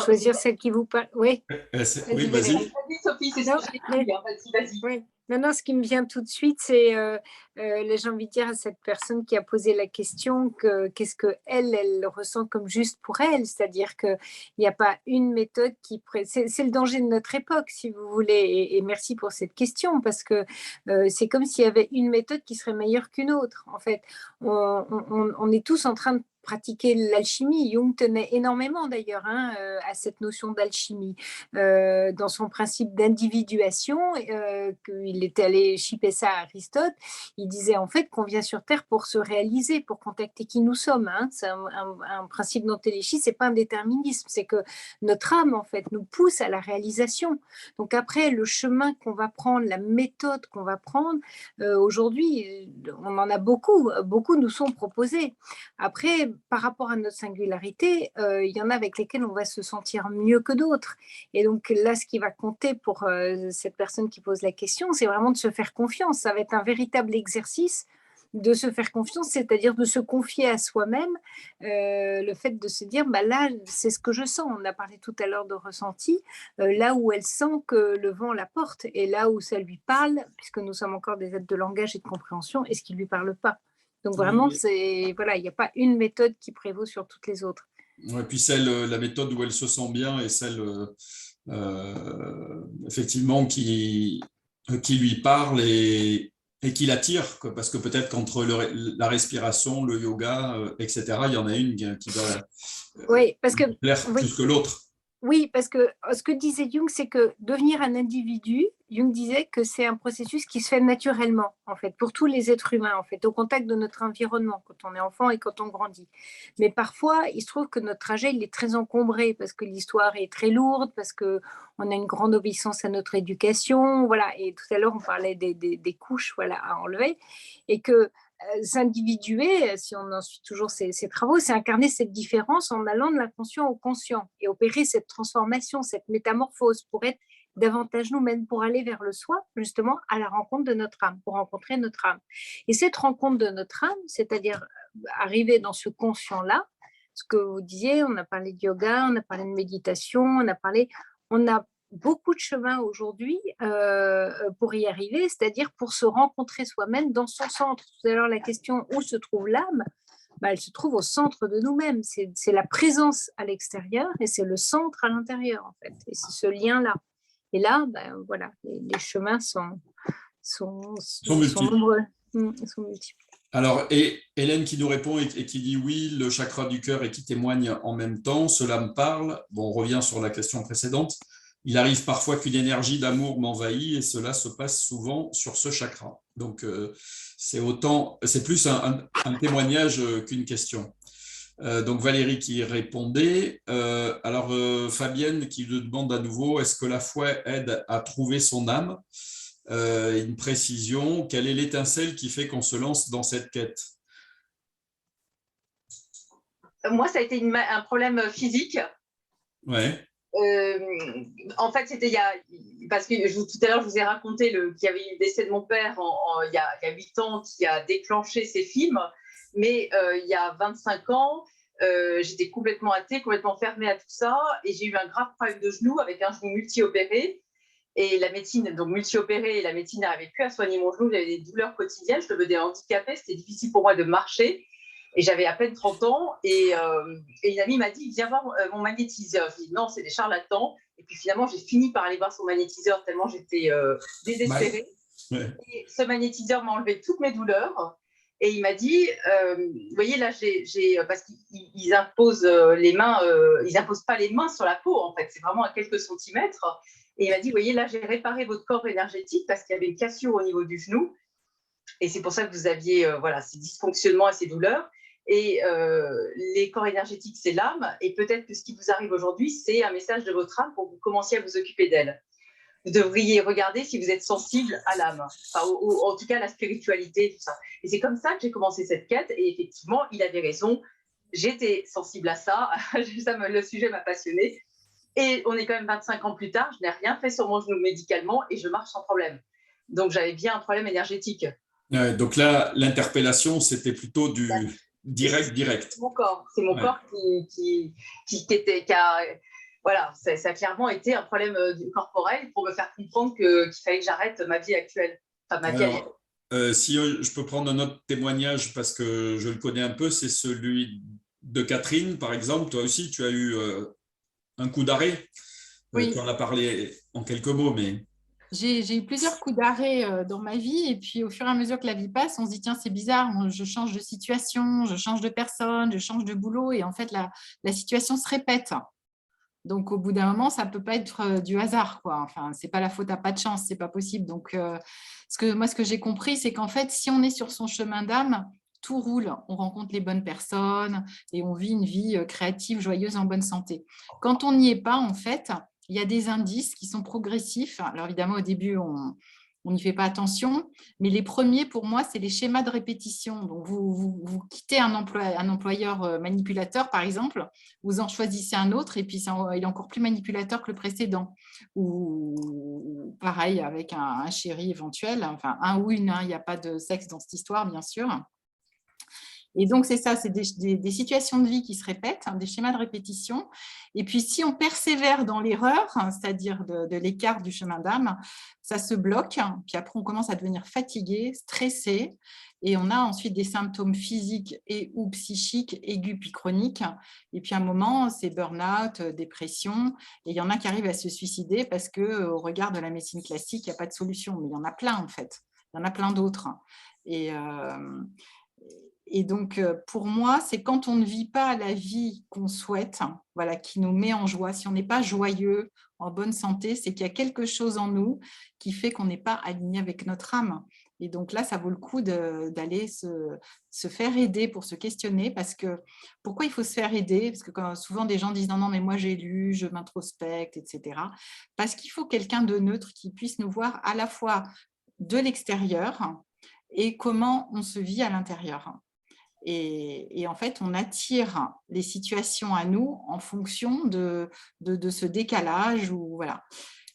Choisir celle qui vous parle. Oui. Oui, vas-y. Vas-y, Sophie, c'est ça. Vas-y. Non, ce qui me vient tout de suite, c'est, là, j'ai envie de dire à cette personne qui a posé la question qu'est-ce qu'elle ressent comme juste pour elle. C'est-à-dire qu'il n'y a pas une méthode c'est le danger de notre époque, si vous voulez. Et merci pour cette question, parce que c'est comme s'il y avait une méthode qui serait meilleure qu'une autre. En fait, on est tous en train de pratiquer l'alchimie. Jung tenait énormément d'ailleurs à cette notion d'alchimie. Dans son principe d'individuation, qu'il était allé chipper ça à Aristote, il disait en fait qu'on vient sur Terre pour se réaliser, pour contacter qui nous sommes. C'est un principe d'Antéléchie, c'est pas un déterminisme, c'est que notre âme en fait nous pousse à la réalisation. Donc après, le chemin qu'on va prendre, la méthode qu'on va prendre, aujourd'hui, on en a beaucoup nous sont proposés. Après, par rapport à notre singularité, il y en a avec lesquels on va se sentir mieux que d'autres. Et donc là, ce qui va compter pour cette personne qui pose la question, c'est vraiment de se faire confiance. Ça va être un véritable exercice de se faire confiance, c'est-à-dire de se confier à soi-même, le fait de se dire, bah là, c'est ce que je sens. On a parlé tout à l'heure de ressenti, là où elle sent que le vent la porte, et là où ça lui parle, puisque nous sommes encore des êtres de langage et de compréhension, et ce qui ne lui parle pas. Donc vraiment, voilà, il n'y a pas une méthode qui prévaut sur toutes les autres. Et puis la méthode où elle se sent bien et celle effectivement qui lui parle et qui l'attire, parce que peut-être qu'entre la respiration, le yoga, etc., il y en a une qui doit plaire plus que l'autre. Oui, parce que ce que disait Jung, c'est que devenir un individu, Jung disait que c'est un processus qui se fait naturellement, en fait, pour tous les êtres humains, en fait, au contact de notre environnement, quand on est enfant et quand on grandit. Mais parfois, il se trouve que notre trajet, il est très encombré, parce que l'histoire est très lourde, parce qu'on a une grande obéissance à notre éducation, voilà. Et tout à l'heure, on parlait des couches, voilà, à enlever, et que s'individuer, si on en suit toujours ces travaux, c'est incarner cette différence en allant de l'inconscient au conscient et opérer cette transformation, cette métamorphose pour être davantage nous-mêmes, pour aller vers le soi, justement, à la rencontre de notre âme, pour rencontrer notre âme. Et cette rencontre de notre âme, c'est-à-dire arriver dans ce conscient-là, ce que vous disiez, on a parlé de yoga, on a parlé de méditation, on a beaucoup de chemin aujourd'hui pour y arriver, c'est-à-dire pour se rencontrer soi-même dans son centre. Tout à l'heure, la question où se trouve l'âme, elle se trouve au centre de nous-mêmes. C'est la présence à l'extérieur et c'est le centre à l'intérieur, en fait. Et c'est ce lien-là. Et là, voilà, les chemins sont nombreux. Ils sont multiples. Alors, et Hélène qui nous répond et qui dit oui, le chakra du cœur et qui témoigne en même temps, cela me parle. Bon, on revient sur la question précédente. Il arrive parfois qu'une énergie d'amour m'envahit et cela se passe souvent sur ce chakra. Donc, c'est plus un témoignage qu'une question. Donc, Valérie qui répondait. Alors, Fabienne qui le demande à nouveau, est-ce que la foi aide à trouver son âme ? Une précision, quelle est l'étincelle qui fait qu'on se lance dans cette quête ? Moi, ça a été un problème physique. Ouais. En fait, c'était parce que tout à l'heure, je vous ai raconté qu'il y avait eu le décès de mon père il y a 8 ans qui a déclenché ces films. Mais il y a 25 ans, j'étais complètement athée, complètement fermée à tout ça. Et j'ai eu un grave problème de genou avec un genou multi-opéré. Et la médecine, donc multi-opérée, et la médecine n'arrivait plus à soigner mon genou. J'avais des douleurs quotidiennes, je devenais handicapée, c'était difficile pour moi de marcher. Et j'avais à peine 30 ans. Et une amie m'a dit, viens voir mon magnétiseur. Je dis, non, c'est des charlatans. Et puis finalement, j'ai fini par aller voir son magnétiseur tellement j'étais désespérée. Ouais. Et ce magnétiseur m'a enlevé toutes mes douleurs. Et il m'a dit, vous voyez, là, parce qu'ils imposent les mains, ils n'imposent pas les mains sur la peau, en fait. C'est vraiment à quelques centimètres. Et il m'a dit, vous voyez, là, j'ai réparé votre corps énergétique parce qu'il y avait une cassure au niveau du genou. Et c'est pour ça que vous aviez ces dysfonctionnements et ces douleurs. Et les corps énergétiques, c'est l'âme. Et peut-être que ce qui vous arrive aujourd'hui, c'est un message de votre âme pour que vous commenciez à vous occuper d'elle. Vous devriez regarder si vous êtes sensible à l'âme, enfin, en tout cas à la spiritualité, tout ça. Et c'est comme ça que j'ai commencé cette quête. Et effectivement, il avait raison. J'étais sensible à ça. Le sujet m'a passionnée. Et on est quand même 25 ans plus tard. Je n'ai rien fait sur mon genou médicalement et je marche sans problème. Donc, j'avais bien un problème énergétique. Donc là, l'interpellation, c'était plutôt du direct. C'est mon corps. C'est mon corps qui voilà, ça a clairement été un problème corporel pour me faire comprendre qu'il fallait que j'arrête ma vie actuelle, enfin ma vie ailleurs. Alors, si je peux prendre un autre témoignage parce que je le connais un peu, c'est celui de Catherine, par exemple. Toi aussi, tu as eu un coup d'arrêt. Oui. Tu en as parlé en quelques mots, mais… J'ai eu plusieurs coups d'arrêt dans ma vie et puis au fur et à mesure que la vie passe, on se dit tiens, c'est bizarre, je change de situation, je change de personne, je change de boulot et en fait, la situation se répète. Donc, au bout d'un moment, ça ne peut pas être du hasard, quoi. Enfin, ce n'est pas la faute à pas de chance, ce n'est pas possible. Donc, ce que j'ai compris, c'est qu'en fait, si on est sur son chemin d'âme, tout roule. On rencontre les bonnes personnes et on vit une vie créative, joyeuse, en bonne santé. Quand on n'y est pas, en fait, il y a des indices qui sont progressifs. Alors, évidemment, au début, on n'y fait pas attention, mais les premiers, pour moi, c'est les schémas de répétition. Donc, vous quittez un employeur manipulateur, par exemple, vous en choisissez un autre et puis il est encore plus manipulateur que le précédent. Ou pareil, avec un chéri éventuel, enfin un ou une, il n'y a pas de sexe dans cette histoire, bien sûr. Et donc, c'est ça, c'est des situations de vie qui se répètent, des schémas de répétition. Et puis, si on persévère dans l'erreur, c'est-à-dire de l'écart du chemin d'âme, ça se bloque. Puis après, on commence à devenir fatigué, stressé. Et on a ensuite des symptômes physiques et ou psychiques aigus puis chroniques. Et puis, à un moment, c'est burn-out, dépression. Et il y en a qui arrivent à se suicider parce qu'au regard de la médecine classique, il n'y a pas de solution. Mais il y en a plein, en fait. Il y en a plein d'autres. Et donc, pour moi, c'est quand on ne vit pas la vie qu'on souhaite, voilà, qui nous met en joie. Si on n'est pas joyeux, en bonne santé, c'est qu'il y a quelque chose en nous qui fait qu'on n'est pas aligné avec notre âme. Et donc là, ça vaut le coup d'aller se faire aider pour se questionner. Parce que pourquoi il faut se faire aider? Parce que souvent, des gens disent non, mais moi j'ai lu, je m'introspecte, etc. Parce qu'il faut quelqu'un de neutre qui puisse nous voir à la fois de l'extérieur et comment on se vit à l'intérieur. Et en fait, on attire les situations à nous en fonction de ce décalage. Voilà.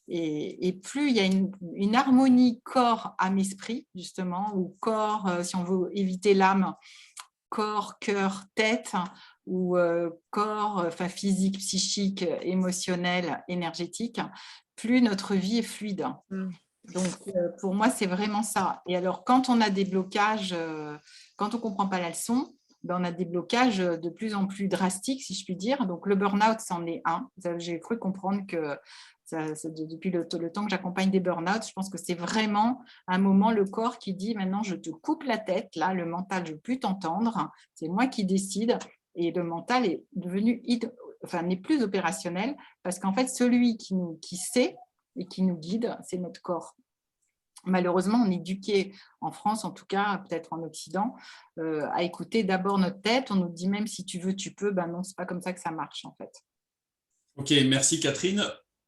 Et plus il y a une harmonie corps, âme, esprit, justement, ou corps, si on veut éviter l'âme, corps, cœur, tête, ou corps, enfin, physique, psychique, émotionnel, énergétique, plus notre vie est fluide. Donc, pour moi, c'est vraiment ça. Et alors, quand on a des blocages, quand on ne comprend pas la leçon, on a des blocages de plus en plus drastiques, si je puis dire. Donc, le burn-out, c'en est un. J'ai cru comprendre que depuis le temps que j'accompagne des burn-out, je pense que c'est vraiment un moment, le corps qui dit maintenant, je te coupe la tête, là, le mental, je ne veux plus t'entendre, c'est moi qui décide. Et le mental est devenu, n'est plus opérationnel parce qu'en fait, celui qui sait et qui nous guide, c'est notre corps. Malheureusement, on est éduqué en France, en tout cas, peut-être en Occident, à écouter d'abord notre tête. On nous dit même si tu veux, tu peux. Ben non, c'est pas comme ça que ça marche, en fait. Ok, merci Catherine.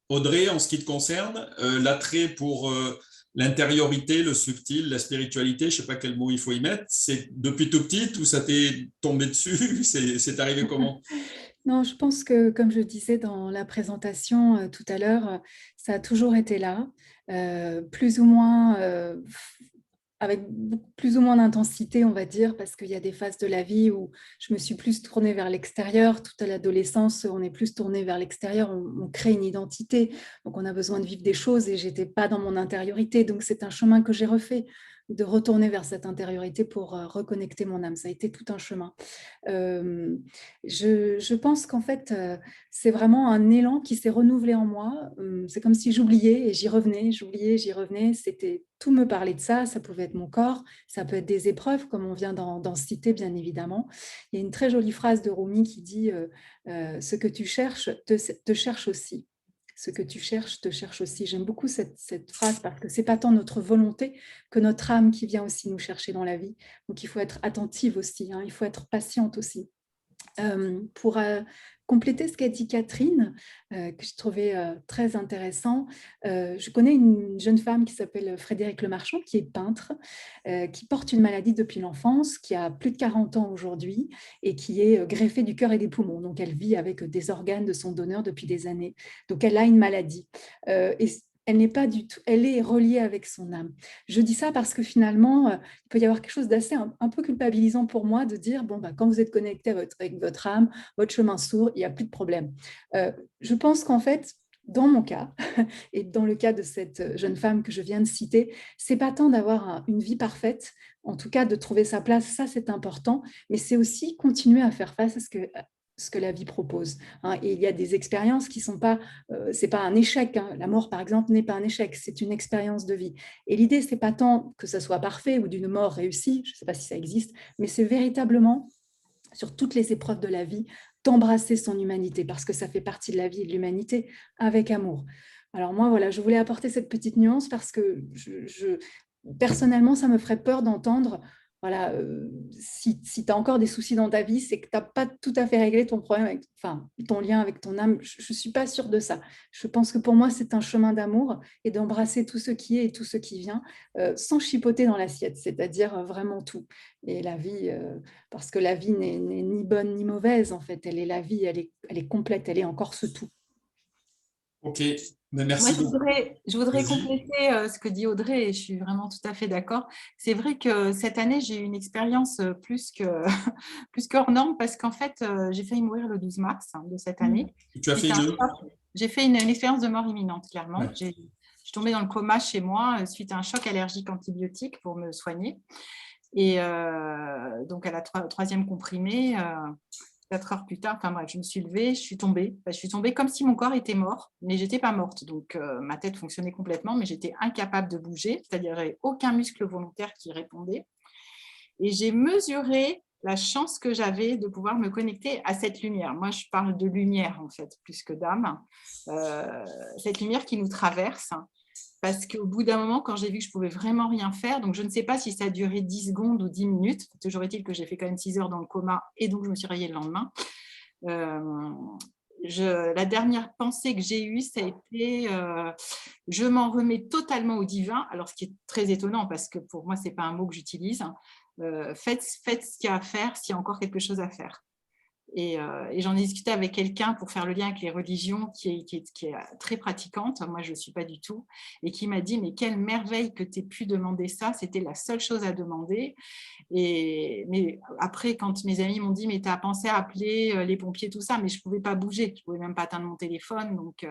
Audrey, en ce qui te concerne, l'attrait pour l'intériorité, le subtil, la spiritualité, je ne sais pas quel mot il faut y mettre, c'est depuis tout petite ou ça t'est tombé dessus? C'est arrivé comment? Non, je pense que, comme je disais dans la présentation tout à l'heure, ça a toujours été là, plus ou moins, avec plus ou moins d'intensité, on va dire, parce qu'il y a des phases de la vie où je me suis plus tournée vers l'extérieur. Tout à l'adolescence, on est plus tourné vers l'extérieur, on crée une identité, donc on a besoin de vivre des choses et je n'étais pas dans mon intériorité. Donc c'est un chemin que j'ai refait, de retourner vers cette intériorité pour reconnecter mon âme. Ça a été tout un chemin. Je pense qu'en fait, c'est vraiment un élan qui s'est renouvelé en moi. C'est comme si j'oubliais et j'y revenais, j'oubliais, j'y revenais. Tout me parlait de ça. Ça pouvait être mon corps, ça peut être des épreuves, comme on vient d'en citer, bien évidemment. Il y a une très jolie phrase de Rumi qui dit ce que tu cherches te cherche aussi. Ce que tu cherches te cherche aussi. J'aime beaucoup cette phrase parce que ce n'est pas tant notre volonté que notre âme qui vient aussi nous chercher dans la vie. Donc, il faut être attentive aussi, il faut être patiente aussi. Pour compléter ce qu'a dit Catherine, que je trouvais très intéressant, je connais une jeune femme qui s'appelle Frédérique Lemarchand, qui est peintre, qui porte une maladie depuis l'enfance, qui a plus de 40 ans aujourd'hui et qui est greffée du cœur et des poumons. Donc, elle vit avec des organes de son donneur depuis des années. Donc, elle a une maladie. Et elle n'est pas du tout, elle est reliée avec son âme. Je dis ça parce que finalement, il peut y avoir quelque chose d'assez un peu culpabilisant pour moi de dire, bon, bah, quand vous êtes connecté avec votre âme, votre chemin s'ouvre, il n'y a plus de problème. Je pense qu'en fait, dans mon cas, et dans le cas de cette jeune femme que je viens de citer, c'est pas tant d'avoir une vie parfaite, en tout cas de trouver sa place, ça c'est important, mais c'est aussi continuer à faire face à ce que la vie propose. Hein. Et il y a des expériences qui sont pas, c'est pas un échec. Hein. La mort, par exemple, n'est pas un échec, c'est une expérience de vie. Et l'idée, c'est pas tant que ça soit parfait ou d'une mort réussie, je sais pas si ça existe, mais c'est véritablement sur toutes les épreuves de la vie, d'embrasser son humanité, parce que ça fait partie de la vie et de l'humanité, avec amour. Alors moi, voilà, je voulais apporter cette petite nuance parce que personnellement, ça me ferait peur d'entendre, voilà, si tu as encore des soucis dans ta vie, c'est que tu n'as pas tout à fait réglé ton problème, enfin, ton lien avec ton âme. Je ne suis pas sûre de ça. Je pense que pour moi, c'est un chemin d'amour et d'embrasser tout ce qui est et tout ce qui vient, sans chipoter dans l'assiette, c'est-à-dire vraiment tout. Et la vie, parce que la vie n'est ni bonne ni mauvaise, en fait. Elle est la vie, elle est complète, elle est encore ce tout. Ok, mais merci Moi, beaucoup. je voudrais compléter ce que dit Audrey et je suis vraiment tout à fait d'accord. C'est vrai que cette année, j'ai eu une expérience plus qu'hors norme parce qu'en fait, j'ai failli mourir le 12 mars de cette année. Tu as fait une... J'ai fait une expérience de mort imminente, clairement. Ouais. Je suis tombée dans le coma chez moi suite à un choc allergique antibiotique pour me soigner. Et donc, à la troisième comprimée, 4 heures plus tard, enfin bref, je me suis levée, je suis tombée. Je suis tombée comme si mon corps était mort, mais je n'étais pas morte. Donc, ma tête fonctionnait complètement, mais j'étais incapable de bouger, c'est-à-dire j'avais aucun muscle volontaire qui répondait. Et j'ai mesuré la chance que j'avais de pouvoir me connecter à cette lumière. Moi, je parle de lumière, en fait, plus que d'âme. Cette lumière qui nous traverse. Parce qu'au bout d'un moment, quand j'ai vu que je ne pouvais vraiment rien faire, donc je ne sais pas si ça a duré 10 secondes ou 10 minutes, toujours est-il que j'ai fait quand même 6 heures dans le coma et donc je me suis réveillée le lendemain. La dernière pensée que j'ai eue, ça a été je m'en remets totalement au divin. Alors, ce qui est très étonnant parce que pour moi, ce n'est pas un mot que j'utilise. Faites ce qu'il y a à faire s'il y a encore quelque chose à faire. Et j'en ai discuté avec quelqu'un pour faire le lien avec les religions qui est très pratiquante, moi je ne suis pas du tout, et qui m'a dit mais quelle merveille que tu aies pu demander ça, c'était la seule chose à demander. Mais après quand mes amis m'ont dit mais tu as pensé à appeler les pompiers, tout ça, mais je ne pouvais pas bouger, je ne pouvais même pas atteindre mon téléphone, donc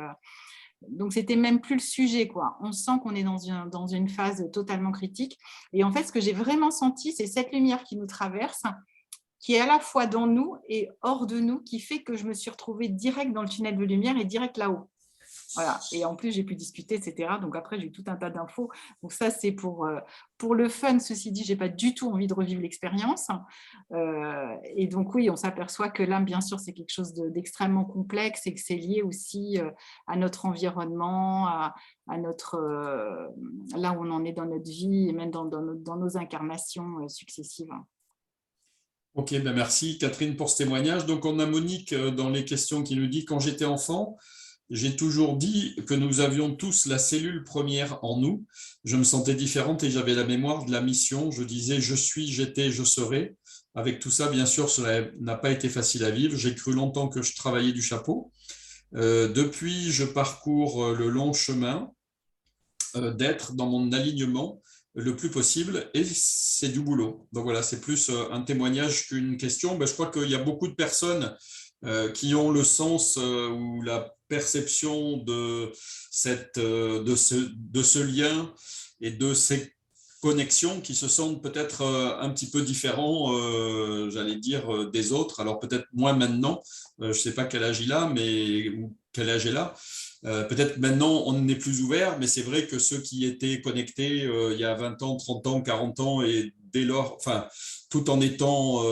c'était même plus le sujet, quoi. On sent qu'on est dans une phase totalement critique. Et en fait, ce que j'ai vraiment senti, c'est cette lumière qui nous traverse, qui est à la fois dans nous et hors de nous, qui fait que je me suis retrouvée direct dans le tunnel de lumière et direct là-haut. Voilà. Et en plus, j'ai pu discuter, etc. Donc après, j'ai eu tout un tas d'infos. Donc ça, c'est pour le fun. Ceci dit, je n'ai pas du tout envie de revivre l'expérience. Et donc oui, on s'aperçoit que l'âme, bien sûr, c'est quelque chose d'extrêmement complexe et que c'est lié aussi à notre environnement, à notre, là où on en est dans notre vie et même dans nos incarnations successives. Ok, ben merci Catherine pour ce témoignage. Donc on a Monique dans les questions qui nous dit « Quand j'étais enfant, j'ai toujours dit que nous avions tous la cellule première en nous. Je me sentais différente et j'avais la mémoire de la mission. Je disais « Je suis, j'étais, je serai ». Avec tout ça, bien sûr, cela n'a pas été facile à vivre. J'ai cru longtemps que je travaillais du chapeau. Depuis, je parcours le long chemin d'être dans mon alignement le plus possible et c'est du boulot. Donc voilà, c'est plus un témoignage qu'une question. Ben, je crois qu'il y a beaucoup de personnes qui ont le sens ou la perception de ce lien et de ces connexions qui se sentent peut-être un petit peu différents, j'allais dire, des autres. Alors peut-être moins maintenant, je ne sais pas quel âge il a, ou quel âge est là. Peut-être maintenant on est plus ouvert, mais c'est vrai que ceux qui étaient connectés il y a 20 ans, 30 ans, 40 ans et dès lors, enfin, tout en étant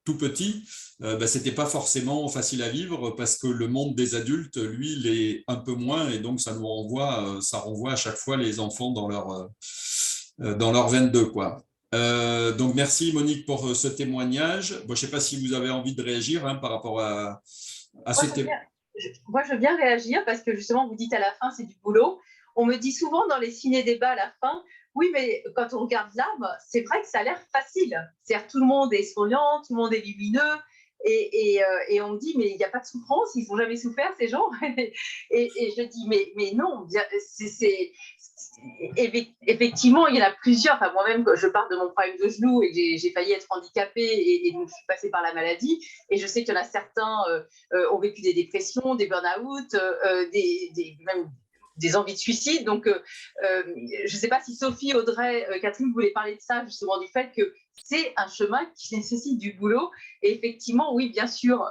tout petit, c'était pas forcément facile à vivre parce que le monde des adultes, lui, l'est un peu moins et donc ça renvoie à chaque fois les enfants dans leur 22, quoi. Donc merci Monique pour ce témoignage. Bon, je ne sais pas si vous avez envie de réagir par rapport à ce témoignage. Moi, je veux bien réagir parce que justement, vous dites à la fin, c'est du boulot. On me dit souvent dans les ciné-débats à la fin, oui, mais quand on regarde l'âme, c'est vrai que ça a l'air facile. C'est-à-dire tout le monde est souriant, tout le monde est lumineux. Et on me dit, mais il n'y a pas de souffrance, ils n'ont jamais souffert, ces gens. Et je dis, mais non, effectivement, il y en a plusieurs. Enfin, moi-même, je parle de mon problème de genou et j'ai failli être handicapée et donc je suis passée par la maladie. Et je sais qu'il y en a certains ont vécu des dépressions, des burn-out, même des envies de suicide. Donc, je ne sais pas si Sophie, Audrey, Catherine voulaient parler de ça, justement, du fait que c'est un chemin qui nécessite du boulot. Et effectivement, oui, bien sûr,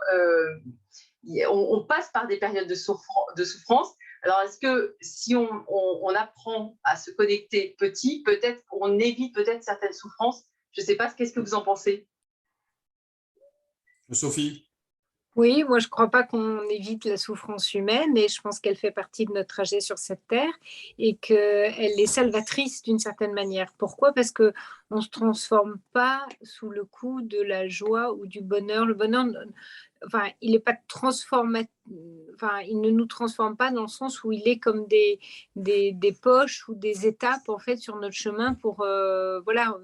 on passe par des périodes de souffrance. Alors, est-ce que si on apprend à se connecter petit, peut-être on évite peut-être certaines souffrances? Je ne sais pas, qu'est-ce que vous en pensez? Sophie? Oui, moi je ne crois pas qu'on évite la souffrance humaine et je pense qu'elle fait partie de notre trajet sur cette terre et qu'elle est salvatrice d'une certaine manière. Pourquoi? Parce qu'on ne se transforme pas sous le coup de la joie ou du bonheur. Le bonheur, enfin, il n'est pas enfin, il ne nous transforme pas dans le sens où il est comme des poches ou des étapes en fait sur notre chemin pour voilà,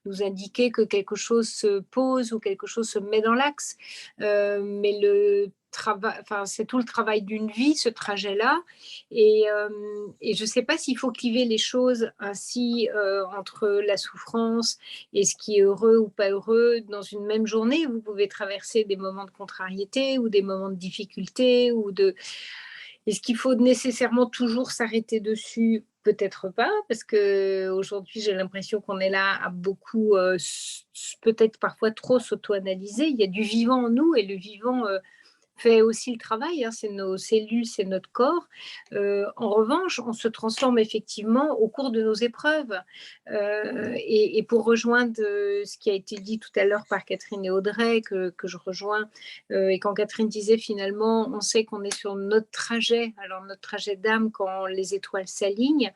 nous indiquer que quelque chose se pose ou quelque chose se met dans l'axe. Mais enfin, c'est tout le travail d'une vie, ce trajet-là. Et je ne sais pas s'il faut cliver les choses ainsi entre la souffrance et ce qui est heureux ou pas heureux dans une même journée. Vous pouvez traverser des moments de contrariété ou des moments de difficulté. Est-ce qu'il faut nécessairement toujours s'arrêter dessus? Peut-être pas, parce qu'aujourd'hui, j'ai l'impression qu'on est là à beaucoup, peut-être parfois trop s'auto-analyser. Il y a du vivant en nous et le vivant fait aussi le travail, hein, c'est nos cellules, c'est notre corps. En revanche, on se transforme effectivement au cours de nos épreuves. Et pour rejoindre ce qui a été dit tout à l'heure par Catherine et Audrey, que je rejoins, et quand Catherine disait finalement, on sait qu'on est sur notre trajet, alors notre trajet d'âme quand les étoiles s'alignent,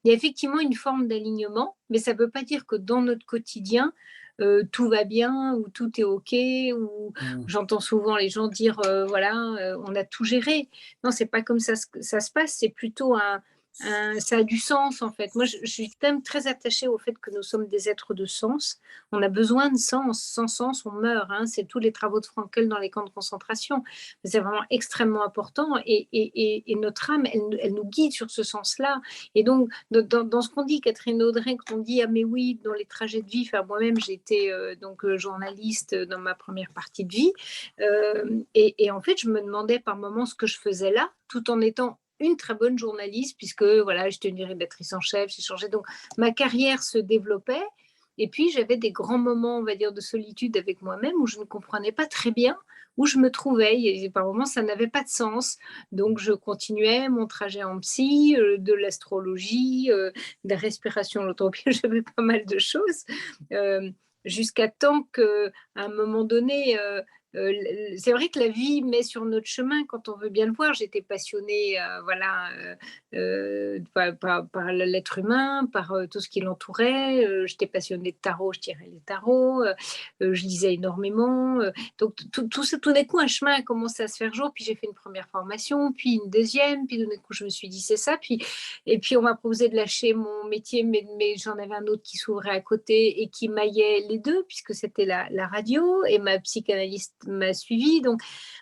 il y a effectivement une forme d'alignement, mais ça ne veut pas dire que dans notre quotidien, tout va bien ou tout est OK. Ou j'entends souvent les gens dire voilà, on a tout géré. Non, c'est pas comme ça ça se passe. C'est plutôt ça a du sens en fait. Moi, je suis quand même très attachée au fait que nous sommes des êtres de sens. On a besoin de sens. Sans sens, on meurt. Hein. C'est tous les travaux de Frankl dans les camps de concentration. C'est vraiment extrêmement important. Et notre âme, elle nous guide sur ce sens-là. Et donc, dans ce qu'on dit, Catherine Audrey, quand on dit ah mais oui, dans les trajets de vie. Enfin, moi-même, j'ai été journaliste dans ma première partie de vie. Et en fait, je me demandais par moments ce que je faisais là, tout en étant une très bonne journaliste, puisque voilà, j'étais une rédactrice en chef, j'ai changé. Donc, ma carrière se développait. Et puis, j'avais des grands moments, on va dire, de solitude avec moi-même où je ne comprenais pas très bien où je me trouvais. Et par moments, ça n'avait pas de sens. Donc, je continuais mon trajet en psy, de l'astrologie, de la respiration, l'entropie. J'avais pas mal de choses. Jusqu'à temps qu'à un moment donné, c'est vrai que la vie met sur notre chemin quand on veut bien le voir. J'étais passionnée par l'être humain, par tout ce qui l'entourait. J'étais passionnée de tarot, je tirais les tarots. Je lisais énormément. Donc tout d'un coup, un chemin a commencé à se faire jour. Puis j'ai fait une première formation, puis une deuxième. Puis tout d'un coup, je me suis dit c'est ça. Et puis on m'a proposé de lâcher mon métier, mais j'en avais un autre qui s'ouvrait à côté et qui maillait les deux, puisque c'était la radio, et ma psychanalyste m'a suivie. Donc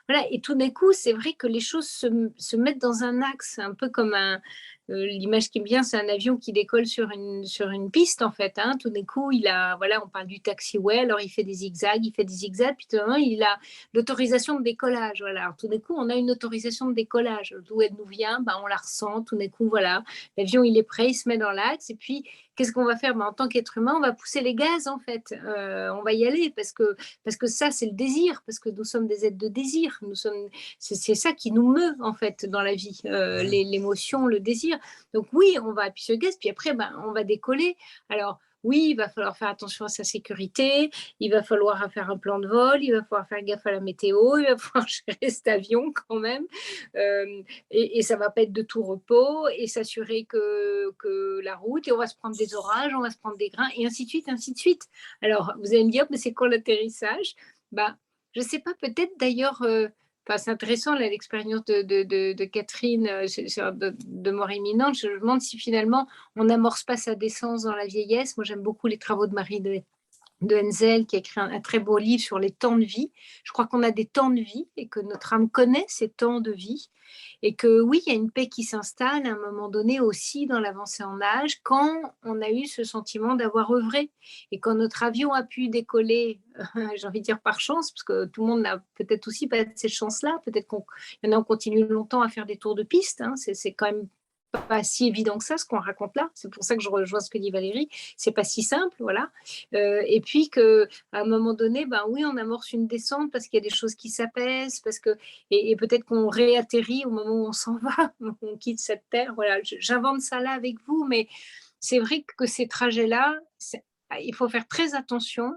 voilà, et tout d'un coup, c'est vrai que les choses se mettent dans un axe, un peu comme l'image qui me vient, c'est un avion qui décolle sur une piste, en fait. Hein. Tout d'un coup, voilà, on parle du taxiway, alors il fait des zigzags, puis tout d'un coup, il a l'autorisation de décollage. Voilà. Alors, tout d'un coup, on a une autorisation de décollage. D'où elle nous vient, on la ressent. Tout d'un coup, voilà, l'avion, il est prêt, il se met dans l'axe. Et puis, qu'est-ce qu'on va faire? En tant qu'être humain, on va pousser les gaz, en fait. On va y aller parce que ça, c'est le désir, parce que nous sommes des êtres de désir. C'est ça qui nous meut, en fait, dans la vie, l'émotion, le désir. Donc oui, on va appuyer sur le gaz, puis après, on va décoller. Alors oui, il va falloir faire attention à sa sécurité, il va falloir faire un plan de vol, il va falloir faire gaffe à la météo, il va falloir gérer cet avion quand même, et ça ne va pas être de tout repos, et s'assurer que la route, et on va se prendre des orages, on va se prendre des grains, et ainsi de suite, ainsi de suite. Alors, vous allez me dire, mais c'est quand l'atterrissage? Je ne sais pas, peut-être d'ailleurs... c'est intéressant là, l'expérience de Catherine de mort imminente. Je me demande si finalement on n'amorce pas sa décence dans la vieillesse. Moi, j'aime beaucoup les travaux de Marie de Hensel, qui a écrit un très beau livre sur les temps de vie. Je crois qu'on a des temps de vie et que notre âme connaît ces temps de vie. Et que oui, il y a une paix qui s'installe à un moment donné aussi dans l'avancée en âge, quand on a eu ce sentiment d'avoir œuvré. Et quand notre avion a pu décoller, j'ai envie de dire par chance, parce que tout le monde n'a peut-être aussi pas cette chance-là. Peut-être qu'il y en a, on continue longtemps à faire des tours de piste. Hein. C'est quand même pas si évident que ça, ce qu'on raconte là. C'est pour ça que je rejoins ce que dit Valérie. C'est pas si simple, voilà. Et puis qu'à un moment donné, ben oui, on amorce une descente parce qu'il y a des choses qui s'apaisent, parce que et peut-être qu'on réatterrit au moment où on s'en va, on quitte cette terre. Voilà, j'invente ça là avec vous, mais c'est vrai que ces trajets-là, il faut faire très attention.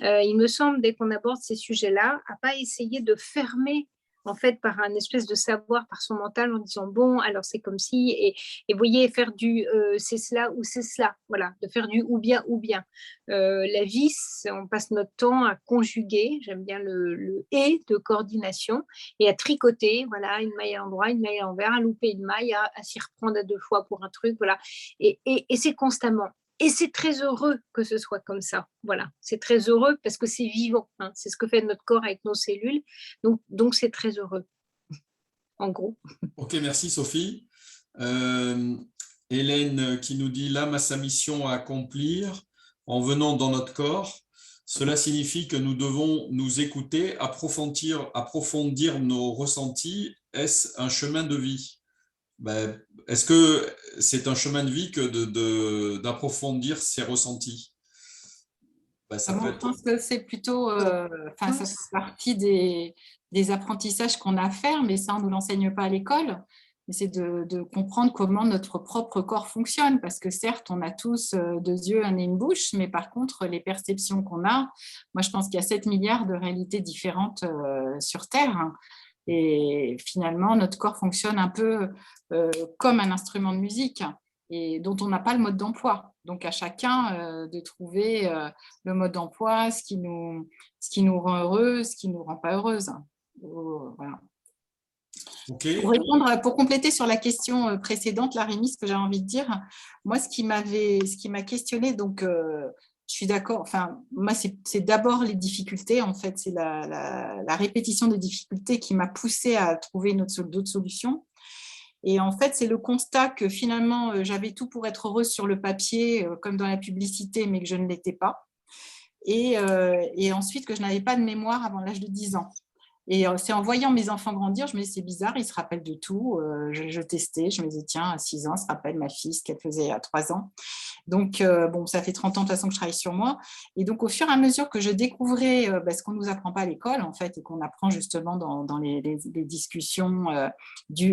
Il me semble, dès qu'on aborde ces sujets-là, à pas essayer de fermer en fait par un espèce de savoir, par son mental, en disant bon, alors c'est comme si, et vous voyez, faire du c'est cela ou c'est cela, voilà, de faire du ou bien ou bien. La vie, on passe notre temps à conjuguer, j'aime bien le et de coordination, et à tricoter, voilà, une maille à l'endroit, une maille à l'envers, à louper une maille, à s'y reprendre à 2 fois pour un truc, voilà, et c'est constamment. Et c'est très heureux que ce soit comme ça. Voilà, c'est très heureux parce que c'est vivant. Hein. C'est ce que fait notre corps avec nos cellules. Donc c'est très heureux, en gros. Ok, merci Sophie. Hélène qui nous dit l'âme a sa mission à accomplir en venant dans notre corps. Cela signifie que nous devons nous écouter, approfondir nos ressentis. Est-ce un chemin de vie? Est-ce que c'est un chemin de vie que d'approfondir ses ressentis? Ça peut Je être... pense que c'est plutôt, ça fait partie des apprentissages qu'on a à faire, mais ça, on ne nous l'enseigne pas à l'école. Mais c'est de comprendre comment notre propre corps fonctionne, parce que certes, on a tous 2 yeux, un nez, une bouche, mais par contre, les perceptions qu'on a, moi, je pense qu'il y a 7 milliards de réalités différentes sur Terre. Hein. Et finalement, notre corps fonctionne un peu comme un instrument de musique et dont on n'a pas le mode d'emploi. Donc, à chacun de trouver le mode d'emploi, ce qui nous rend heureux, ce qui ne nous rend pas heureuse. Voilà. Okay. Pour compléter sur la question précédente, la Rémi, ce que j'ai envie de dire, moi, ce qui m'a questionné, donc je suis d'accord, enfin, moi, c'est d'abord les difficultés, en fait, c'est la répétition des difficultés qui m'a poussée à trouver d'autres solutions. Et en fait, c'est le constat que finalement, j'avais tout pour être heureuse sur le papier, comme dans la publicité, mais que je ne l'étais pas. Et ensuite, que je n'avais pas de mémoire avant l'âge de 10 ans. Et c'est en voyant mes enfants grandir, je me disais, c'est bizarre, ils se rappellent de tout. Je testais, je me disais, tiens, à 6 ans, se rappelle ma fille, ce qu'elle faisait à 3 ans. Donc, bon, ça fait 30 ans de toute façon que je travaille sur moi. Et donc, au fur et à mesure que je découvrais ce qu'on ne nous apprend pas à l'école, en fait, et qu'on apprend justement dans les discussions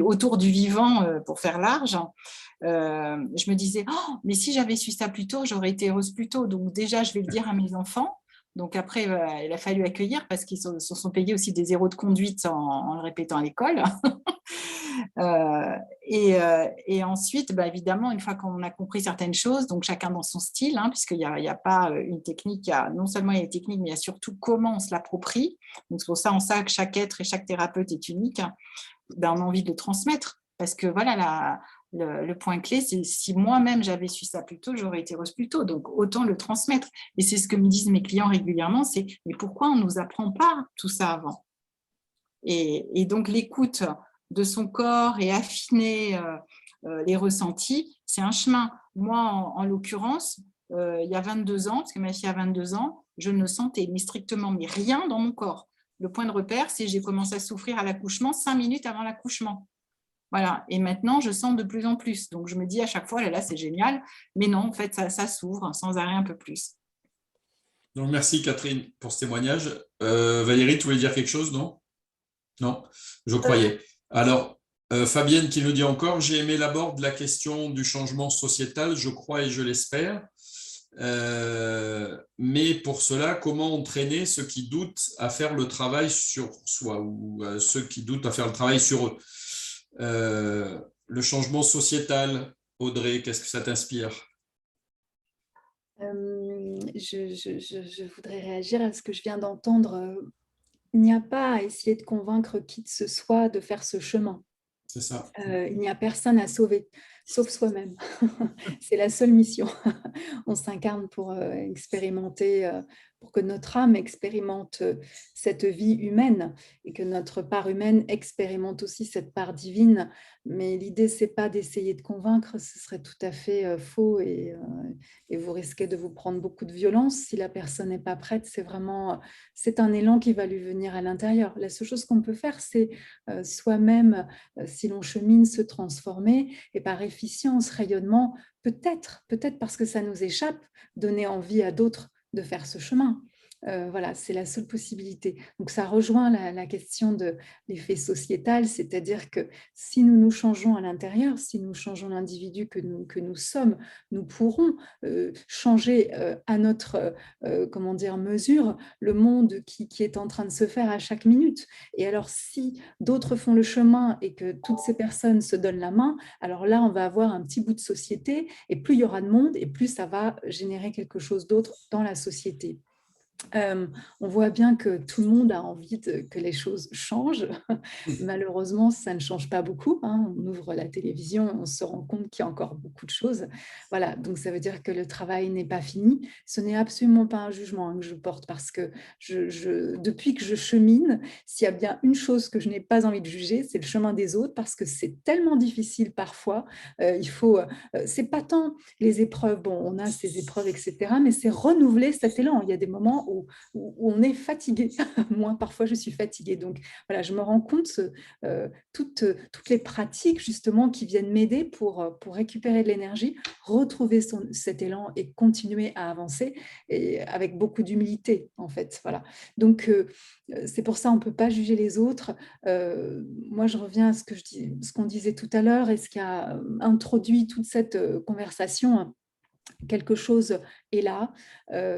autour du vivant pour faire large, je me disais, oh, mais si j'avais su ça plus tôt, j'aurais été heureuse plus tôt. Donc, déjà, je vais le dire à mes enfants. Donc après, il a fallu accueillir parce qu'ils se sont payés aussi des zéros de conduite en le répétant à l'école. Et ensuite, évidemment, une fois qu'on a compris certaines choses, donc chacun dans son style, hein, puisqu'il n'y a pas une technique, non seulement il y a une technique, mais il y a surtout comment on se l'approprie. Donc c'est pour ça, que chaque être et chaque thérapeute est unique. On a envie de le transmettre. Parce que voilà, le point clé, c'est si moi-même j'avais su ça plus tôt, j'aurais été heureuse plus tôt. Donc, autant le transmettre. Et c'est ce que me disent mes clients régulièrement, c'est « mais pourquoi on ne nous apprend pas tout ça avant ?» Et donc, l'écoute de son corps et affiner les ressentis, c'est un chemin. Moi, en l'occurrence, il y a 22 ans, parce que ma fille a 22 ans, je ne sentais strictement rien dans mon corps. Le point de repère, c'est que j'ai commencé à souffrir à l'accouchement 5 minutes avant l'accouchement. Voilà. Et maintenant, je sens de plus en plus. Donc, je me dis à chaque fois, là, c'est génial. Mais non, en fait, ça s'ouvre sans arrêt un peu plus. Donc, merci Catherine pour ce témoignage. Valérie, tu voulais dire quelque chose, non? Non, je croyais. Alors, Fabienne qui nous dit encore, j'ai aimé l'aborde de la question du changement sociétal, je crois et je l'espère. Mais pour cela, comment entraîner ceux qui doutent à faire le travail sur soi ou ceux qui doutent à faire le travail sur eux? Le changement sociétal, Audrey, qu'est-ce que ça t'inspire? Je voudrais réagir à ce que je viens d'entendre. Il n'y a pas à essayer de convaincre qui que ce soit de faire ce chemin. C'est ça. Il n'y a personne à sauver. sauf soi-même. C'est la seule mission. On s'incarne pour expérimenter, pour que notre âme expérimente cette vie humaine et que notre part humaine expérimente aussi cette part divine. Mais l'idée, c'est pas d'essayer de convaincre, ce serait tout à fait faux et vous risquez de vous prendre beaucoup de violence si la personne n'est pas prête. C'est un élan qui va lui venir à l'intérieur. La seule chose qu'on peut faire, c'est soi-même, si l'on chemine, se transformer et par efficience, rayonnement, peut-être parce que ça nous échappe, donner envie à d'autres de faire ce chemin. Voilà, c'est la seule possibilité. Donc ça rejoint la question de l'effet sociétal, c'est-à-dire que si nous nous changeons à l'intérieur, si nous changeons l'individu que nous sommes, nous pourrons changer à notre mesure le monde qui est en train de se faire à chaque minute. Et alors si d'autres font le chemin et que toutes ces personnes se donnent la main, alors là on va avoir un petit bout de société et plus il y aura de monde et plus ça va générer quelque chose d'autre dans la société. On voit bien que tout le monde a envie que les choses changent. Malheureusement, ça ne change pas beaucoup, hein. On ouvre la télévision, on se rend compte qu'il y a encore beaucoup de choses. Voilà, donc ça veut dire que le travail n'est pas fini. Ce n'est absolument pas un jugement que je porte parce que depuis que je chemine, s'il y a bien une chose que je n'ai pas envie de juger, c'est le chemin des autres parce que c'est tellement difficile parfois. C'est pas tant les épreuves, bon, on a ces épreuves, etc., mais c'est renouveler cet élan. Il y a des moments où on est fatigué. Moi, parfois, je suis fatiguée. Donc, voilà, je me rends compte toutes les pratiques, justement, qui viennent m'aider pour récupérer de l'énergie, retrouver cet élan et continuer à avancer et avec beaucoup d'humilité, en fait. Voilà. Donc, c'est pour ça on ne peut pas juger les autres. Moi, je reviens à ce qu'on disait tout à l'heure et ce qui a introduit toute cette conversation. Quelque chose est là.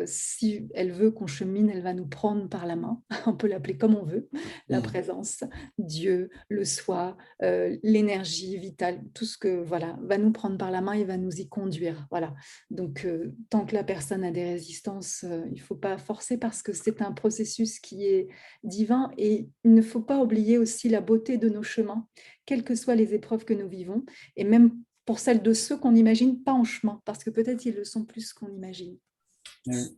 Si elle veut qu'on chemine, elle va nous prendre par la main. On peut l'appeler comme on veut. La présence, Dieu, le soi, l'énergie vitale, tout ce que va nous prendre par la main et va nous y conduire. Voilà. Donc, tant que la personne a des résistances, il ne faut pas forcer parce que c'est un processus qui est divin et il ne faut pas oublier aussi la beauté de nos chemins, quelles que soient les épreuves que nous vivons et même pour celles de ceux qu'on n'imagine pas en chemin, parce que peut-être ils le sont plus qu'on imagine. Oui.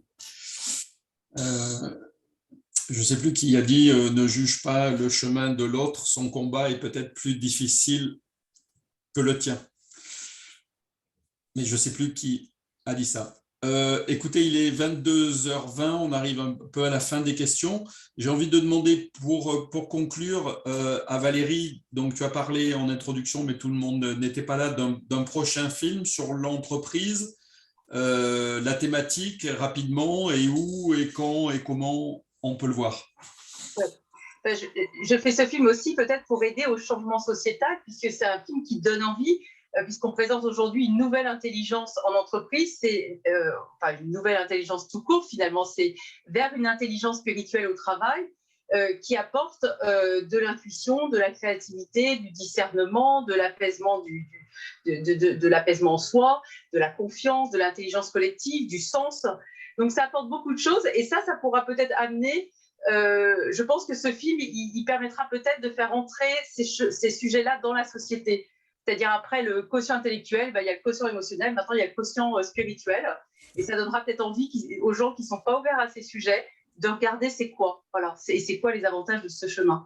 Je ne sais plus qui a dit ne juge pas le chemin de l'autre, son combat est peut-être plus difficile que le tien. Mais je ne sais plus qui a dit ça. Écoutez, il est 22h20, on arrive un peu à la fin des questions. J'ai envie de demander pour conclure à Valérie, donc tu as parlé en introduction, mais tout le monde n'était pas là, d'un prochain film sur l'entreprise. La thématique, rapidement, et où, et quand, et comment on peut le voir. Ouais. Je fais ce film aussi peut-être pour aider au changement sociétal, puisque c'est un film qui donne envie, puisqu'on présente aujourd'hui une nouvelle intelligence en entreprise, c'est une nouvelle intelligence tout court finalement, c'est vers une intelligence spirituelle au travail qui apporte de l'intuition, de la créativité, du discernement, de l'apaisement de l'apaisement en soi, de la confiance, de l'intelligence collective, du sens. Donc ça apporte beaucoup de choses et ça pourra peut-être amener, je pense que ce film, il permettra peut-être de faire entrer ces sujets-là dans la société. C'est-à-dire après le quotient intellectuel, il y a le quotient émotionnel, maintenant il y a le quotient spirituel. Et ça donnera peut-être envie aux gens qui ne sont pas ouverts à ces sujets de regarder c'est quoi. Voilà, c'est quoi les avantages de ce chemin.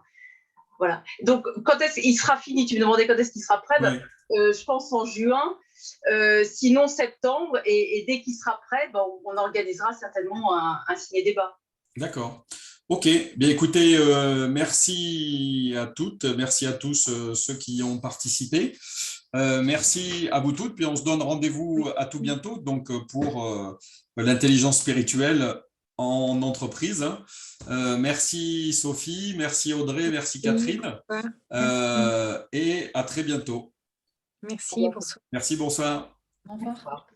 Voilà. Donc, quand est-ce qu'il sera fini? Tu me demandais quand est-ce qu'il sera prêt. Oui. Je pense en juin, sinon septembre. Et dès qu'il sera prêt, on organisera certainement un ciné-débat. D'accord. Ok, bien écoutez, merci à toutes, merci à tous ceux qui ont participé. Merci à vous toutes, puis on se donne rendez-vous à tout bientôt donc pour l'intelligence spirituelle en entreprise. Merci Sophie, merci Audrey, merci Catherine, et à très bientôt. Merci, bonsoir. Merci, bonsoir. Au revoir.